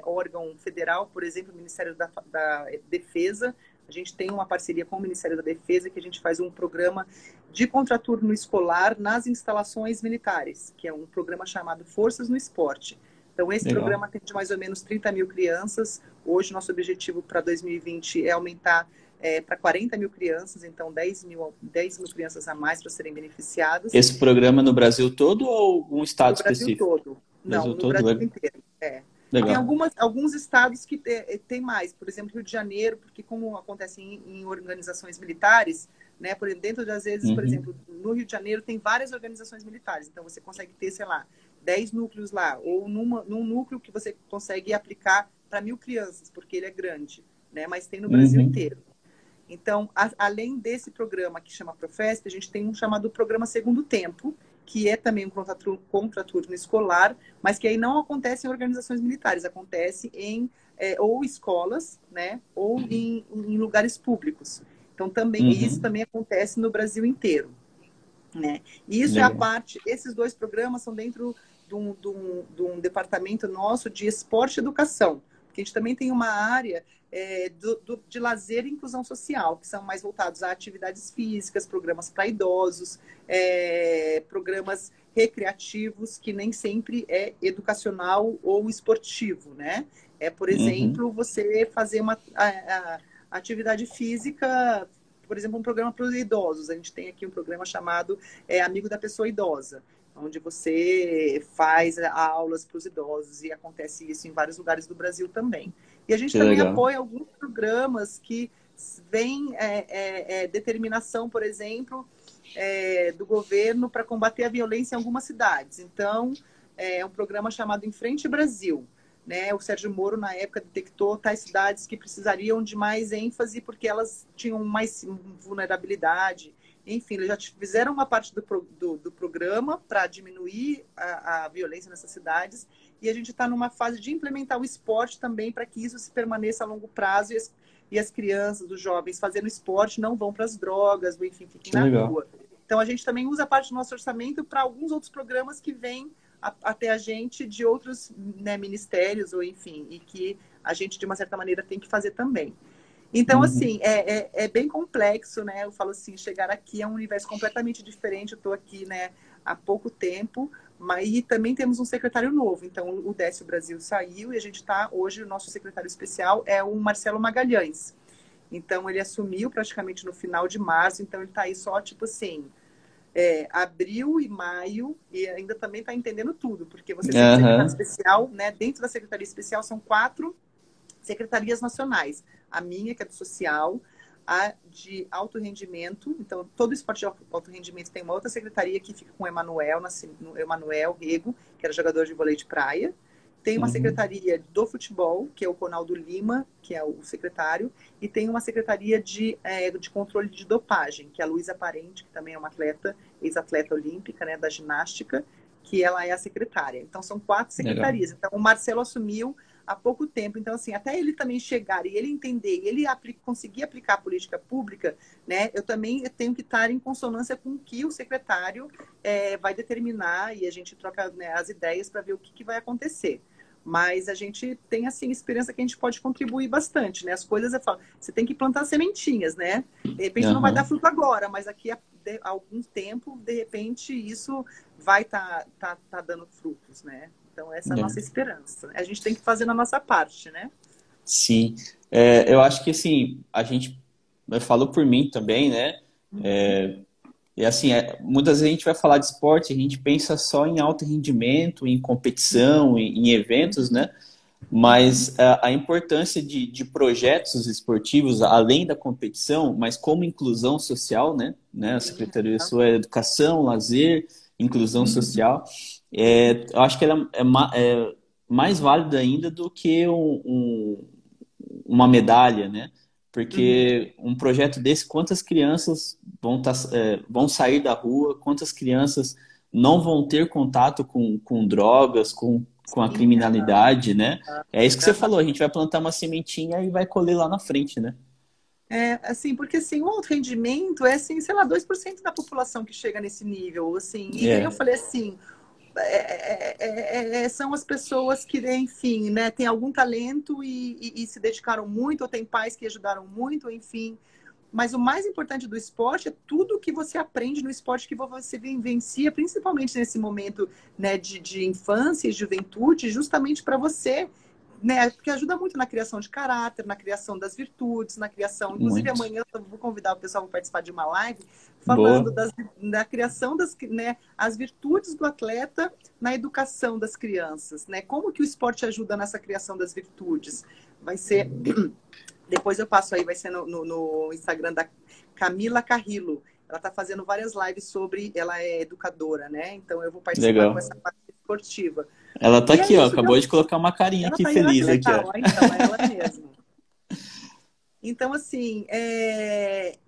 órgão federal, por exemplo, o Ministério da Defesa. A gente tem uma parceria com o Ministério da Defesa que a gente faz um programa de contraturno escolar nas instalações militares, que é um programa chamado Forças no Esporte. Então, esse programa tem de mais ou menos 30 mil crianças. Hoje, nosso objetivo para 2020 é aumentar para 40 mil crianças, então 10 mil crianças a mais para serem beneficiadas. Esse programa no Brasil todo ou algum estado específico? No Brasil todo. Não, no Brasil inteiro. Tem alguns estados que tem mais, por exemplo, Rio de Janeiro, porque como acontece em organizações militares, né, dentro das vezes, por exemplo, no Rio de Janeiro tem várias organizações militares, então você consegue ter, sei lá, 10 núcleos lá, ou num núcleo que você consegue aplicar para 1.000 crianças, porque ele é grande, né, mas tem no Brasil inteiro. Então, além desse programa que chama Profesp, a gente tem um chamado Programa Segundo Tempo, que é também um contraturno escolar, mas que aí não acontece em organizações militares, acontece em ou escolas, né, ou em lugares públicos. Então, isso também acontece no Brasil inteiro, né? E isso é a parte, esses 2 programas são dentro de um departamento nosso de esporte e educação, porque a gente também tem uma área de lazer e inclusão social, que são mais voltados a atividades físicas, programas para idosos, programas recreativos, que nem sempre é educacional ou esportivo, né? Por exemplo, você fazer uma atividade física, por exemplo, um programa para os idosos. A gente tem aqui um programa chamado Amigo da Pessoa Idosa, onde você faz aulas para os idosos, e acontece isso em vários lugares do Brasil também. E a gente também apoia alguns programas que vêm determinação, por exemplo, do governo para combater a violência em algumas cidades. Então, é um programa chamado Em Frente Brasil. né? O Sérgio Moro, na época, detectou tais cidades que precisariam de mais ênfase porque elas tinham mais vulnerabilidade. Enfim, eles já fizeram uma parte do programa para diminuir a violência nessas cidades e a gente está numa fase de implementar o esporte também para que isso se permaneça a longo prazo e as crianças, os jovens fazendo esporte não vão para as drogas, ou enfim, fiquem Que na legal. rua. Então, a gente também usa parte do nosso orçamento para alguns outros programas que vêm até a gente de outros, né, ministérios, ou enfim, e que a gente, de uma certa maneira, tem que fazer também. Então, Uhum. assim, é bem complexo, né? Eu falo assim, chegar aqui é um universo completamente diferente. Eu estou aqui, né, há pouco tempo, mas e também temos um secretário novo. Então, o Décio Brasil saiu e a gente está, hoje, o nosso secretário especial é o Marcelo Magalhães. Então, ele assumiu praticamente no final de março, então ele está aí só, tipo assim, abril e maio, e ainda também está entendendo tudo, porque você sendo secretário Aham. especial, né, dentro da secretaria especial são 4 secretarias nacionais. A minha, que é do social, a de alto rendimento, então todo esporte de alto rendimento tem uma outra secretaria que fica com o Emanuel, Emanuel Rego, que era jogador de vôlei de praia. Tem uma Uhum. secretaria do futebol, que é o Ronaldo Lima, que é o secretário, e tem uma secretaria de controle de dopagem, que é a Luísa Parente, que também é uma atleta, ex-atleta olímpica, né, da ginástica, que ela é a secretária. Então, são 4 Legal. secretarias. Então, o Marcelo assumiu há pouco tempo. Então, assim, até ele também chegar e ele entender, e ele conseguir aplicar a política pública, né, eu também tenho que estar em consonância com o que o secretário vai determinar e a gente troca, né, as ideias para ver o que vai acontecer. Mas a gente tem, assim, esperança que a gente pode contribuir bastante, né? As coisas, eu falo, você tem que plantar sementinhas, né? De repente não vai dar Aham. fruto agora, mas daqui a algum tempo, de repente, isso vai tá dando frutos, né? Então, essa é a nossa É. esperança. A gente tem que fazer na nossa parte, né? Sim. Eu acho que assim, a gente, eu falo por mim também, né? Uhum. E assim, muitas vezes a gente vai falar de esporte, a gente pensa só em alto rendimento, em competição, em eventos, Uhum. né? Uhum. Mas a importância de projetos esportivos, além da competição, mas como inclusão social, né? A Sim. Secretaria sua é Educação, Lazer, Inclusão Uhum. Social. Eu acho que ela é mais válida ainda do que uma medalha, né? Uhum. Porque um projeto desse, quantas crianças vão sair da rua, quantas crianças não vão ter contato com drogas, com a Sim. Aham. criminalidade, né? É isso que você Aham. falou, a gente vai plantar uma sementinha e vai colher lá na frente, né? Assim, porque assim, o alto rendimento é assim, sei lá, 2% da população que chega nesse nível, assim, e que nem eu É, falei assim, são as pessoas que, enfim, né, tem algum talento e se dedicaram muito, ou tem pais que ajudaram muito, enfim. Mas o mais importante do esporte é tudo que você aprende no esporte que você vivencia, principalmente nesse momento, né, de infância e juventude, justamente para você, né, porque ajuda muito na criação de caráter, na criação das virtudes, na criação. Inclusive, muito. amanhã eu vou convidar o pessoal para participar de uma live falando Boa. da criação né, as virtudes do atleta na educação das crianças, né? Como que o esporte ajuda nessa criação das virtudes? Vai ser depois eu passo aí, vai ser no Instagram da Camila Carrillo. Ela está fazendo várias lives sobre. Ela é educadora, né? Então eu vou participar com Legal. essa parte esportiva. Ela tá E é aqui, ó, isso que acabou de colocar uma carinha ela aqui tá aí, olha que feliz aqui, ó. legal. Então, é ela mesma. Então, assim,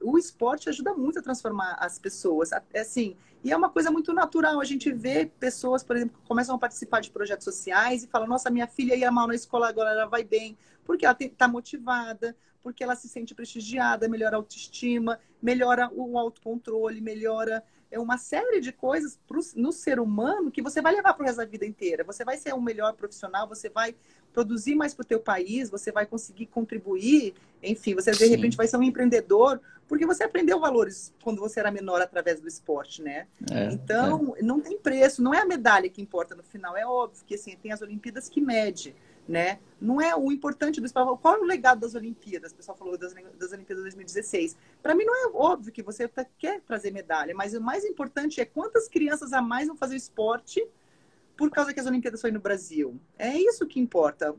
o esporte ajuda muito a transformar as pessoas. Assim, e é uma coisa muito natural. A gente vê pessoas, por exemplo, que começam a participar de projetos sociais e falam: nossa, minha filha ia mal na escola, agora ela vai bem. Porque ela está motivada, porque ela se sente prestigiada, melhora a autoestima, melhora o autocontrole, melhora uma série de coisas no ser humano que você vai levar para o resto da vida inteira. Você vai ser um melhor profissional, você vai produzir mais para o teu país, você vai conseguir contribuir, enfim, você de repente Sim, vai ser um empreendedor, porque você aprendeu valores quando você era menor através do esporte, né? é. Então, não tem preço, não é a medalha que importa no final, é óbvio que assim, tem as Olimpíadas que mede, né? Não é o importante do esporte. Qual é o legado das Olimpíadas? O pessoal falou das Olimpíadas 2016. Para mim, não é óbvio que você quer trazer medalha, mas o mais importante é quantas crianças a mais vão fazer esporte por causa que as Olimpíadas foi no Brasil. É isso que importa.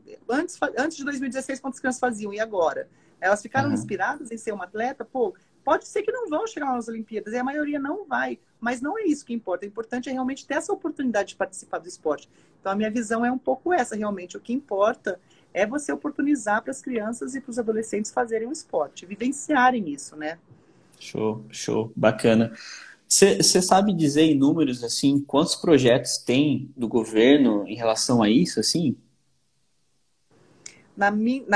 Antes de 2016, quantas crianças faziam? E agora? Elas ficaram Aham. inspiradas em ser uma atleta? Pô, pode ser que não vão chegar nas Olimpíadas, e a maioria não vai. mas não é isso que importa. O importante é realmente ter essa oportunidade de participar do esporte. Então, a minha visão é um pouco essa, realmente. O que importa é você oportunizar para as crianças e para os adolescentes fazerem o esporte, vivenciarem isso, né? Show, show, bacana. Você sabe dizer em números, assim, quantos projetos tem do governo em relação a isso, assim? Na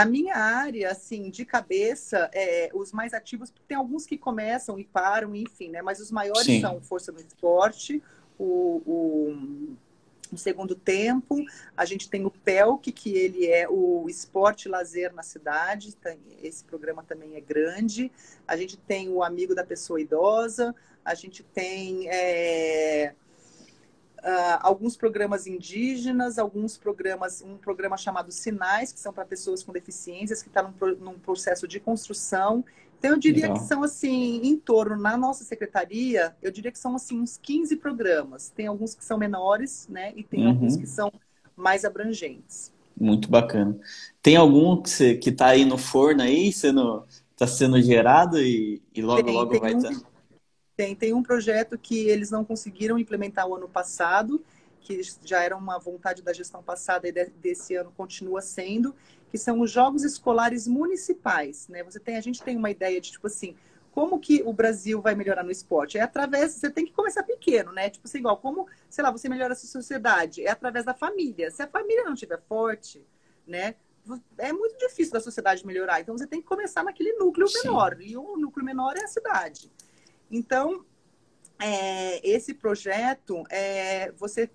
minha área, assim, de cabeça, os mais ativos, porque tem alguns que começam e param, enfim, né? Mas os maiores são Sim. Força no Esporte, o Segundo Tempo, a gente tem o PELC, que ele é o Esporte e Lazer na Cidade, esse programa também é grande. A gente tem o Amigo da Pessoa Idosa, a gente tem alguns programas indígenas, alguns programas, um programa chamado Sinais, que são para pessoas com deficiências, que está num processo de construção. Então, eu diria que Legal. são, assim, em torno, na nossa secretaria, eu diria que são, assim, uns 15 programas. Tem alguns que são menores, né? E tem alguns que Uhum. são mais abrangentes. Muito bacana. Tem algum que tá aí no forno aí, tá sendo gerado e logo, Tem, logo tem vai um estar? Tem um projeto que eles não conseguiram implementar o ano passado, que já era uma vontade da gestão passada e desse ano continua sendo, que são os Jogos Escolares Municipais, né? A gente tem uma ideia de, tipo assim, como que o Brasil vai melhorar no esporte? É através, você tem que começar pequeno, né? Tipo assim, igual, como, sei lá, você melhora a sua sociedade? É através da família. Se a família não estiver forte, né? É muito difícil da sociedade melhorar. Então, você tem que começar naquele núcleo Sim. menor. E o núcleo menor é a cidade. Então, esse projeto é você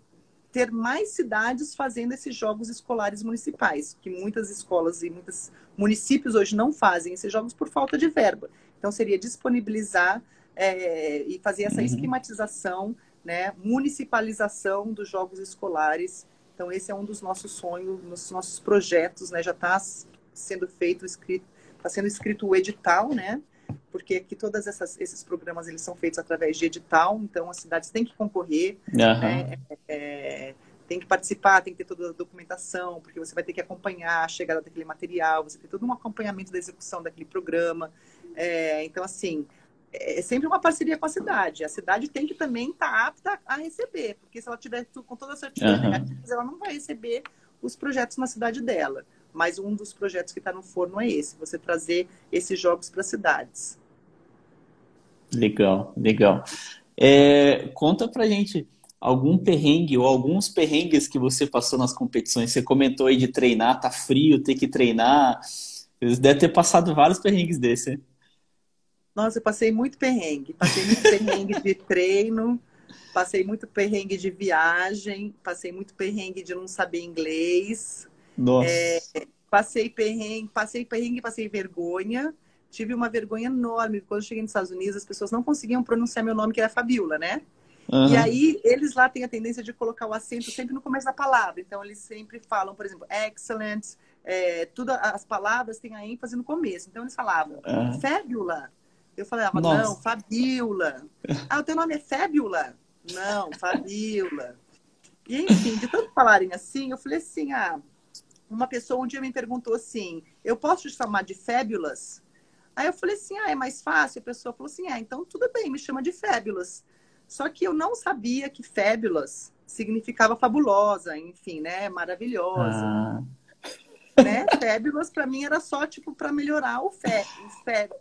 ter mais cidades fazendo esses jogos escolares municipais, que muitas escolas e muitos municípios hoje não fazem esses jogos por falta de verba. Então, seria disponibilizar e fazer essa Uhum. esquematização, né, municipalização dos jogos escolares. Então, esse é um dos nossos sonhos, dos nossos projetos, né, já está sendo feito, está sendo escrito o edital, né, porque aqui todos esses programas eles são feitos através de edital, então as cidades têm que concorrer, né? Aham. Tem que participar, tem que ter toda a documentação, porque você vai ter que acompanhar a chegada daquele material, você tem todo um acompanhamento da execução daquele programa. Então, assim, é sempre uma parceria com a cidade. A cidade tem que também estar apta a receber, porque se ela tiver com todas as certidões Aham. negativas, ela não vai receber os projetos na cidade dela. Mas um dos projetos que está no forno é esse, você trazer esses jogos para cidades. Legal, legal. Conta pra gente algum perrengue ou alguns perrengues que você passou nas competições. Você comentou aí de treinar, tá frio, ter que treinar. Você deve ter passado vários perrengues desse, hein? Nossa, eu passei muito perrengue de treino, passei muito perrengue de viagem, passei muito perrengue de não saber inglês, Nossa. passei vergonha. Tive uma vergonha enorme quando eu cheguei nos Estados Unidos, as pessoas não conseguiam pronunciar meu nome, que era Fabiola, né? E Aham. aí, eles lá têm a tendência de colocar o acento sempre no começo da palavra. Então, eles sempre falam, por exemplo, excellent, todas as palavras têm a ênfase no começo. Então, eles falavam, Aham. Fabiola. Eu falava, não, Nossa. Fabiola. Ah, o teu nome é Fabiola? Não, Fabiola. E, enfim, de tanto falarem assim, eu falei assim, uma pessoa um dia me perguntou assim, eu posso te chamar de Fabulous? Aí eu falei assim, é mais fácil? A pessoa falou assim, então tudo bem, me chama de Fabulous. Só que eu não sabia que Fabulous significava fabulosa, enfim, né, maravilhosa, Ah. né? Fabulous para mim era só tipo para melhorar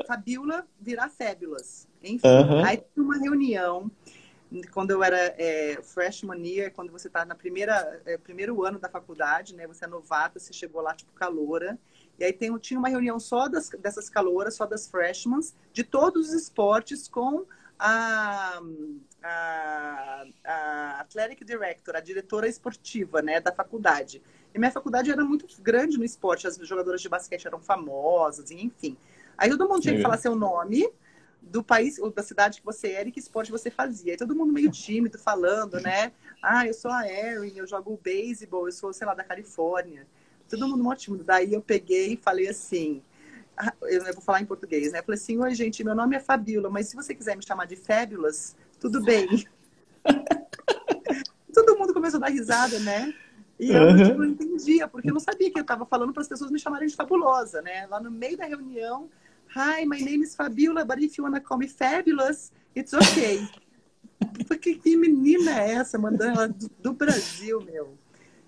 Fabiola virar Fabulous. Enfim, aí Aham. teve uma reunião quando eu era freshman year, quando você está na primeiro ano da faculdade, né? Você é novata, você chegou lá tipo caloura. E aí tinha uma reunião só dessas calouras, só das freshmans, de todos os esportes com a, a Athletic Director, a diretora esportiva, né, da faculdade. E minha faculdade era muito grande no esporte, as jogadoras de basquete eram famosas, enfim. Aí todo mundo tinha que falar Legal. seu nome, do país ou da cidade que você era e que esporte você fazia. E todo mundo meio tímido falando, né? Eu sou a Erin, eu jogo beisebol, eu sou, sei lá, da Califórnia. Todo mundo muito tímido. Daí eu peguei e falei assim, eu vou falar em português, né? Eu falei assim, oi gente, meu nome é Fabiola, mas se você quiser me chamar de Fabulous, tudo bem. Todo mundo começou a dar risada, né? E eu, tipo, não Aham. entendia, porque eu não sabia que eu estava falando para as pessoas me chamarem de fabulosa, né? Lá no meio da reunião, hi, my name is Fabiola, but if you wanna call me Fabulous, it's okay. Que menina é essa? Mandando ela do Brasil, meu.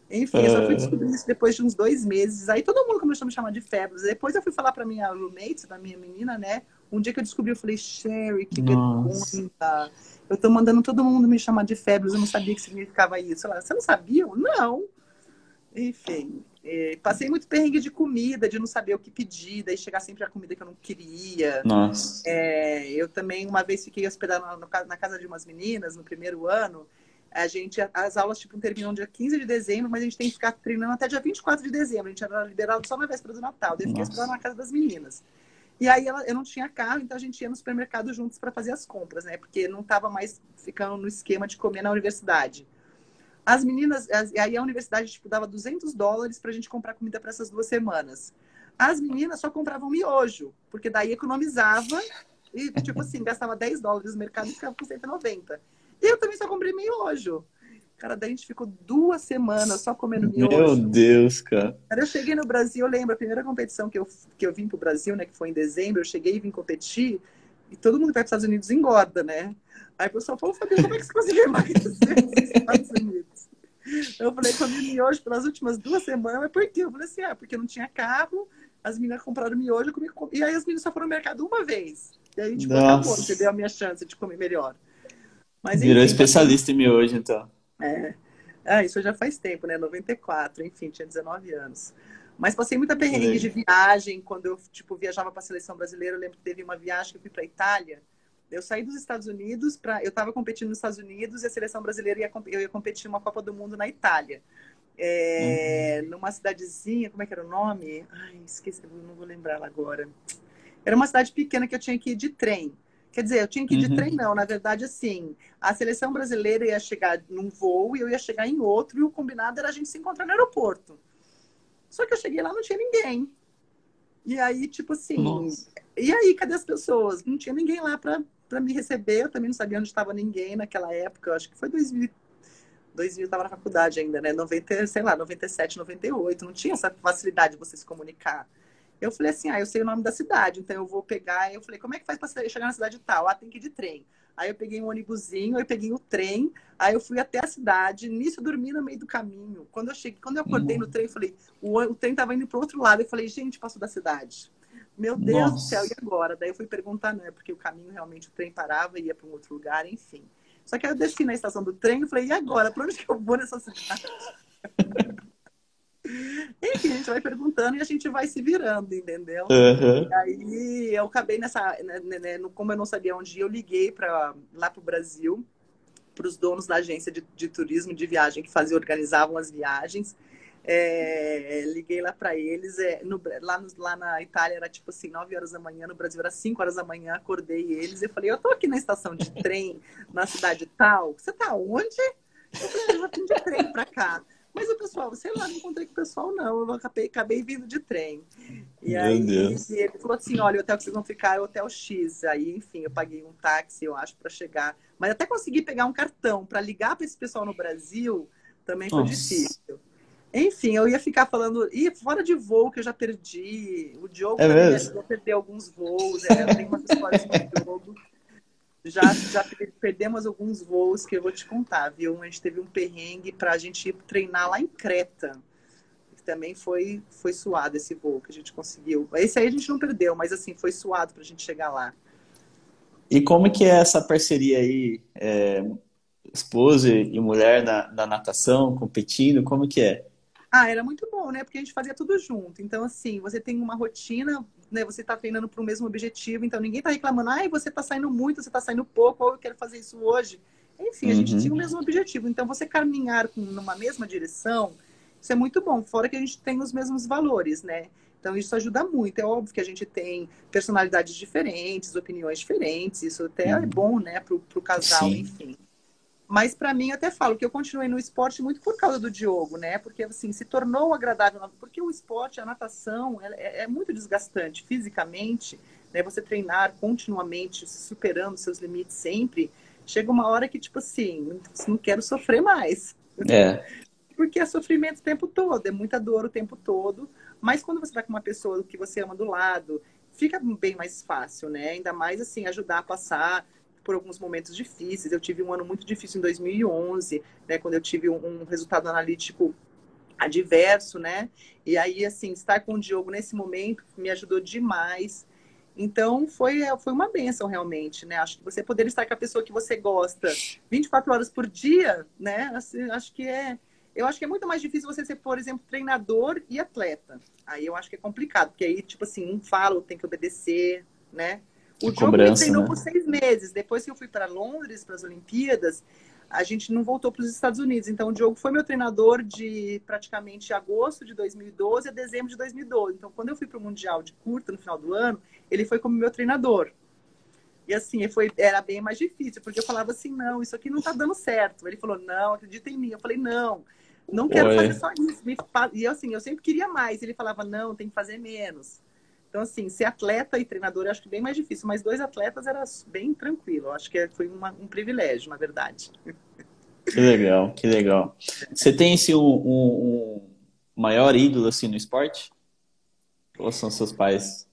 Enfim, eu só fui descobrir isso depois de uns 2 meses. Aí todo mundo começou a me chamar de Febres. Depois eu fui falar pra minha roommate, da minha menina, né? Um dia que eu descobri, eu falei, Sherry, que Nossa. vergonha. Eu tô mandando todo mundo me chamar de Febres, eu não sabia que significava isso. Ela, você não sabia? Eu, não. Enfim, passei muito perrengue de comida, de não saber o que pedir, daí chegar sempre a comida que eu não queria. Nossa. Eu também, uma vez, fiquei hospedada na casa de umas meninas, no primeiro ano. As aulas, tipo, terminam dia 15 de dezembro, mas a gente tem que ficar treinando até dia 24 de dezembro. A gente era liberado só na véspera do Natal. Daí eu fiquei hospedada na Nossa. casa das meninas. E aí eu não tinha carro, então a gente ia no supermercado juntos para fazer as compras, né? Porque não estava mais ficando no esquema de comer na universidade. As meninas, aí a universidade tipo, dava $200 para a gente comprar comida para essas 2 semanas. As meninas só compravam miojo, porque daí economizava e, tipo assim, gastava $10 no mercado e ficava com 190. E eu também só comprei miojo. Cara, daí a gente ficou 2 semanas só comendo Meu miojo. Deus, cara. Cara, eu cheguei no Brasil, eu lembro, a primeira competição que eu vim pro Brasil, né, que foi em dezembro, eu cheguei e vim competir, e todo mundo que vai para os Estados Unidos engorda, né? Aí o pessoal falou, Fabio, como é que você conseguiu emagrecer nos Estados Unidos? Eu falei, comi miojo pelas últimas 2 semanas, mas por quê? Eu falei assim, porque não tinha carro, as meninas compraram miojo, eu comi, e aí as meninas só foram no mercado uma vez. E aí, tipo, acabou, entendeu? A Nossa. minha chance de comer melhor. Mas Virou enfim, passei. especialista em miojo, então. É, isso já faz tempo, né? 94, enfim, tinha 19 anos. Mas passei muita Que perrengue de legal. viagem, quando eu, tipo, viajava para a seleção brasileira, eu lembro que teve uma viagem que eu fui para a Itália. Eu saí dos Estados Unidos, eu estava competindo nos Estados Unidos e a seleção brasileira eu ia competir uma Copa do Mundo na Itália. Uhum. Numa cidadezinha, como é que era o nome? Ai, esqueci, não vou lembrar ela agora. Era uma cidade pequena que eu tinha que ir de trem. Quer dizer, eu tinha que ir de trem, Uhum. não. Na verdade, assim, a seleção brasileira ia chegar num voo e eu ia chegar em outro, e o combinado era a gente se encontrar no aeroporto. Só que eu cheguei lá, não tinha ninguém. E aí, tipo assim, Nossa. e aí, cadê as pessoas? Não tinha ninguém lá para me receber, eu também não sabia onde estava ninguém naquela época, eu acho que foi 2000, 2000 eu estava na faculdade ainda, né? 90, sei lá, 97, 98, não tinha essa facilidade de você se comunicar. Eu falei assim, eu sei o nome da cidade, então eu vou pegar. Eu falei, como é que faz para chegar na cidade tal? Tem que ir de trem. Aí eu peguei um ônibusinho, aí eu peguei o trem, aí eu fui até a cidade, nisso eu dormi no meio do caminho. Quando eu acordei no trem, eu falei, o trem estava indo para o outro lado. Eu falei, gente, passou da cidade. Meu Deus do céu, e Nossa. agora? Daí eu fui perguntar, né? Porque o caminho realmente o trem parava, ia para um outro lugar, enfim. Só que aí eu desci na estação do trem e falei, e agora? Para onde que eu vou nessa cidade? Enfim, a gente vai perguntando e a gente vai se virando, entendeu? E Aham. aí eu acabei como eu não sabia onde ir, eu liguei lá para o Brasil, para os donos da agência de turismo de viagem que organizavam as viagens. Liguei lá para eles. Lá na Itália era tipo assim, 9 horas da manhã, no Brasil era 5 horas da manhã, acordei eles e falei, eu tô aqui na estação de trem, na cidade tal. Você tá onde? Eu falei, eu já vim de trem para cá. Mas o pessoal, sei lá, não encontrei com o pessoal, não. Eu acabei vindo de trem. E Meu aí Deus. ele falou assim: olha, o hotel que vocês vão ficar é o Hotel X. Aí, enfim, eu paguei um táxi, eu acho, para chegar. Mas até consegui pegar um cartão para ligar para esse pessoal no Brasil também foi Nossa. difícil. Enfim, eu ia ficar falando, e fora de voo que eu já perdi. O Diogo É também me mesmo? ajudou a perder alguns voos. Eu tenho umas histórias com o Diogo. Já perdemos alguns voos que eu vou te contar, viu? A gente teve um perrengue para a gente ir treinar lá em Creta. Também foi suado esse voo que a gente conseguiu. Esse aí a gente não perdeu, mas assim, foi suado para a gente chegar lá. E como que é essa parceria aí, esposa e mulher na natação, competindo? Como que é? Era muito bom, né? Porque a gente fazia tudo junto. Então, assim, você tem uma rotina, né? Você tá treinando para o mesmo objetivo, então ninguém tá reclamando, você tá saindo muito, você tá saindo pouco, ou eu quero fazer isso hoje. Enfim, a gente tinha o Uhum. mesmo objetivo. Então, você caminhar numa mesma direção, isso é muito bom. Fora que a gente tem os mesmos valores, né? Então, isso ajuda muito. É óbvio que a gente tem personalidades diferentes, opiniões diferentes. Isso até é Uhum. bom, né, pro casal, Sim. enfim. Mas para mim, eu até falo que eu continuei no esporte muito por causa do Diogo, né? Porque assim, se tornou agradável. Porque o esporte, a natação, é muito desgastante fisicamente, né? Você treinar continuamente, superando seus limites sempre. Chega uma hora que, tipo assim, não quero sofrer mais. É. Porque é sofrimento o tempo todo, é muita dor o tempo todo. Mas quando você está com uma pessoa que você ama do lado, fica bem mais fácil, né? Ainda mais assim, ajudar a passar por alguns momentos difíceis. Eu tive um ano muito difícil em 2011, né, quando eu tive um resultado analítico adverso, né? E aí, assim, estar com o Diogo nesse momento me ajudou demais. Então, foi uma bênção, realmente, né? Acho que você poder estar com a pessoa que você gosta 24 horas por dia, né? Assim, eu acho que é muito mais difícil você ser, por exemplo, treinador e atleta. Aí eu acho que é complicado, porque aí, tipo assim, um fala, tem que obedecer, né? A O Diogo me cobrança, treinou né? por 6 meses. Depois que eu fui para Londres, para as Olimpíadas, a gente não voltou para os Estados Unidos. Então, o Diogo foi meu treinador de praticamente agosto de 2012 a dezembro de 2012. Então, quando eu fui para o Mundial de curta no final do ano, ele foi como meu treinador. E assim, era bem mais difícil, porque eu falava assim, não, isso aqui não tá dando certo. Ele falou, não, acredita em mim. Eu falei, não, não quero fazer Olha, só isso. E assim, eu sempre queria mais. Ele falava, não, tem que fazer menos. Então, assim, ser atleta e treinador eu acho que bem mais difícil, mas 2 atletas era bem tranquilo. Eu acho que foi um privilégio, na verdade. que legal, que legal. Você tem esse um maior ídolo assim no esporte? Ou são seus pais?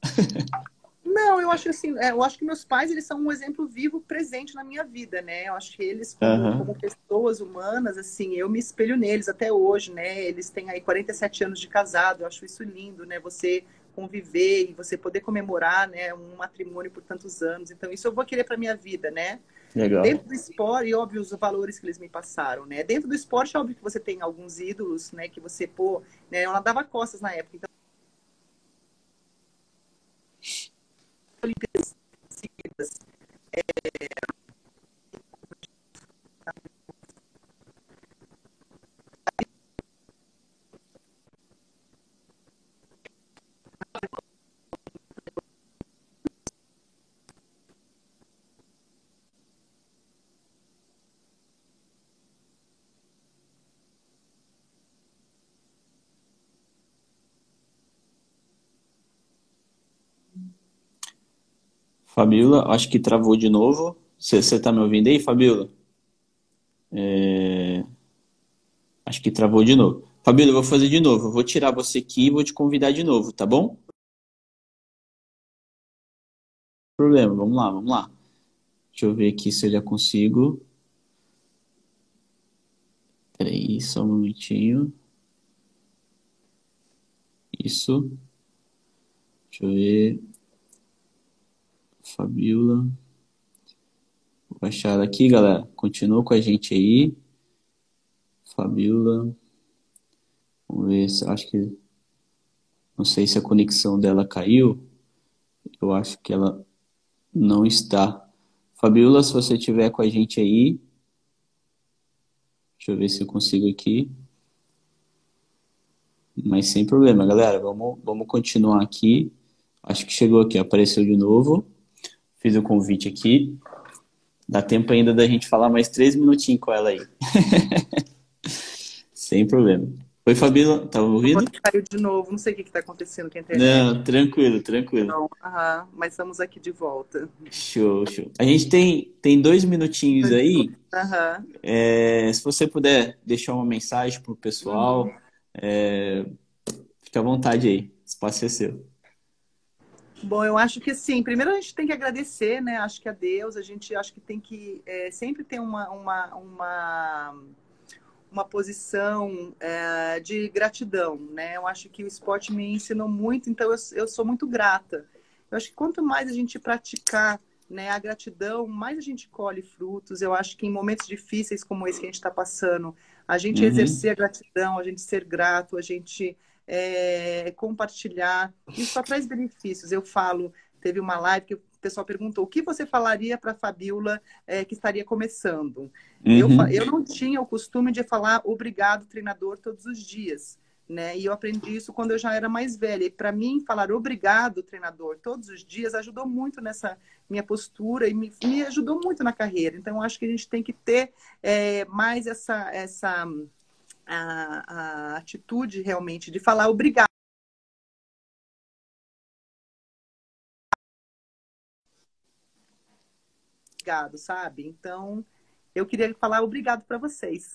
Não, eu acho assim, eu acho que meus pais, eles são um exemplo vivo, presente na minha vida, né? Eu acho que eles, como Aham, pessoas humanas, assim, eu me espelho neles até hoje, né? Eles têm aí 47 anos de casado, eu acho isso lindo, né? Você conviver e você poder comemorar, né, um matrimônio por tantos anos. Então, isso eu vou querer para minha vida, né? legal. Dentro do esporte, e óbvio, os valores que eles me passaram, né? Dentro do esporte, é óbvio que você tem alguns ídolos, né, que você, pô, né? Eu nadava costas na época, então, Olimpíadas seguidas. Fabiola, acho que travou de novo. Você tá me ouvindo aí, Fabiola? Acho que travou de novo. Fabiola, eu vou fazer de novo. Eu vou tirar você aqui e vou te convidar de novo, tá bom? Problema, vamos lá, vamos lá. Deixa eu ver aqui se eu já consigo. Peraí, só um momentinho. Isso. Deixa eu ver. Fabiola. Vou baixar ela aqui, galera. Continua com a gente aí. Fabiola. Vamos ver se acho que. Não sei se a conexão dela caiu. Eu acho que ela não está. Fabiola, se você estiver com a gente aí. Deixa eu ver se eu consigo aqui. Mas sem problema, galera. Vamos continuar aqui. Acho que chegou aqui, apareceu de novo. Fiz o convite aqui. Dá tempo ainda da gente falar mais 3 minutinhos com ela aí. Sem problema. Oi, Fabíola, tá ouvindo? Caiu de novo, não sei o que está acontecendo com a internet. Não, tranquilo, tranquilo. Não, aham, mas estamos aqui de volta. Show, show. A gente tem 2 minutinhos aí. Aham. Se você puder deixar uma mensagem pro Uhum. pessoal, fica à vontade aí. O espaço é seu. Bom, eu acho que sim. Primeiro a gente tem que agradecer, né? Acho que a Deus, a gente acho que tem que sempre ter uma posição de gratidão, né? Eu acho que o esporte me ensinou muito, então eu sou muito grata. Eu acho que quanto mais a gente praticar, né, a gratidão, mais a gente colhe frutos. Eu acho que em momentos difíceis como esse que a gente está passando, a gente Uhum, exercer a gratidão, a gente ser grato, a gente compartilhar, isso só traz benefícios. Eu falo, teve uma live que o pessoal perguntou o que você falaria para a Fabiola que estaria começando. Eu uhum. não tinha o costume de falar obrigado, treinador, todos os dias. Né? E eu aprendi isso quando eu já era mais velha. E para mim, falar obrigado, treinador, todos os dias ajudou muito nessa minha postura e me ajudou muito na carreira. Então, eu acho que a gente tem que ter mais essa a atitude realmente de falar obrigado, sabe? Então, eu queria falar obrigado para vocês.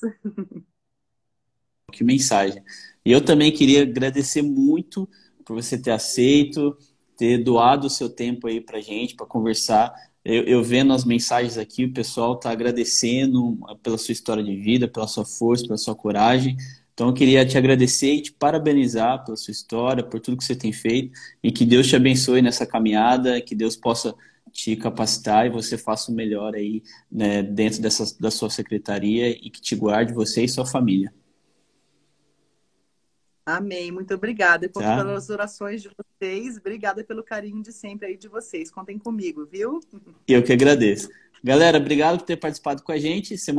Que mensagem. E eu também queria agradecer muito por você ter aceito, ter doado o seu tempo aí pra gente, para conversar. Eu vendo as mensagens aqui, o pessoal está agradecendo pela sua história de vida, pela sua força, pela sua coragem. Então, eu queria te agradecer e te parabenizar pela sua história, por tudo que você tem feito, e que Deus te abençoe nessa caminhada, que Deus possa te capacitar e você faça o melhor aí, né, dentro da sua secretaria e que te guarde você e sua família, Amém. Muito obrigada. Eu conto tá? pelas orações de vocês. Obrigada pelo carinho de sempre aí de vocês. Contem comigo, viu? Eu que agradeço. Galera, obrigado por ter participado com a gente. Semana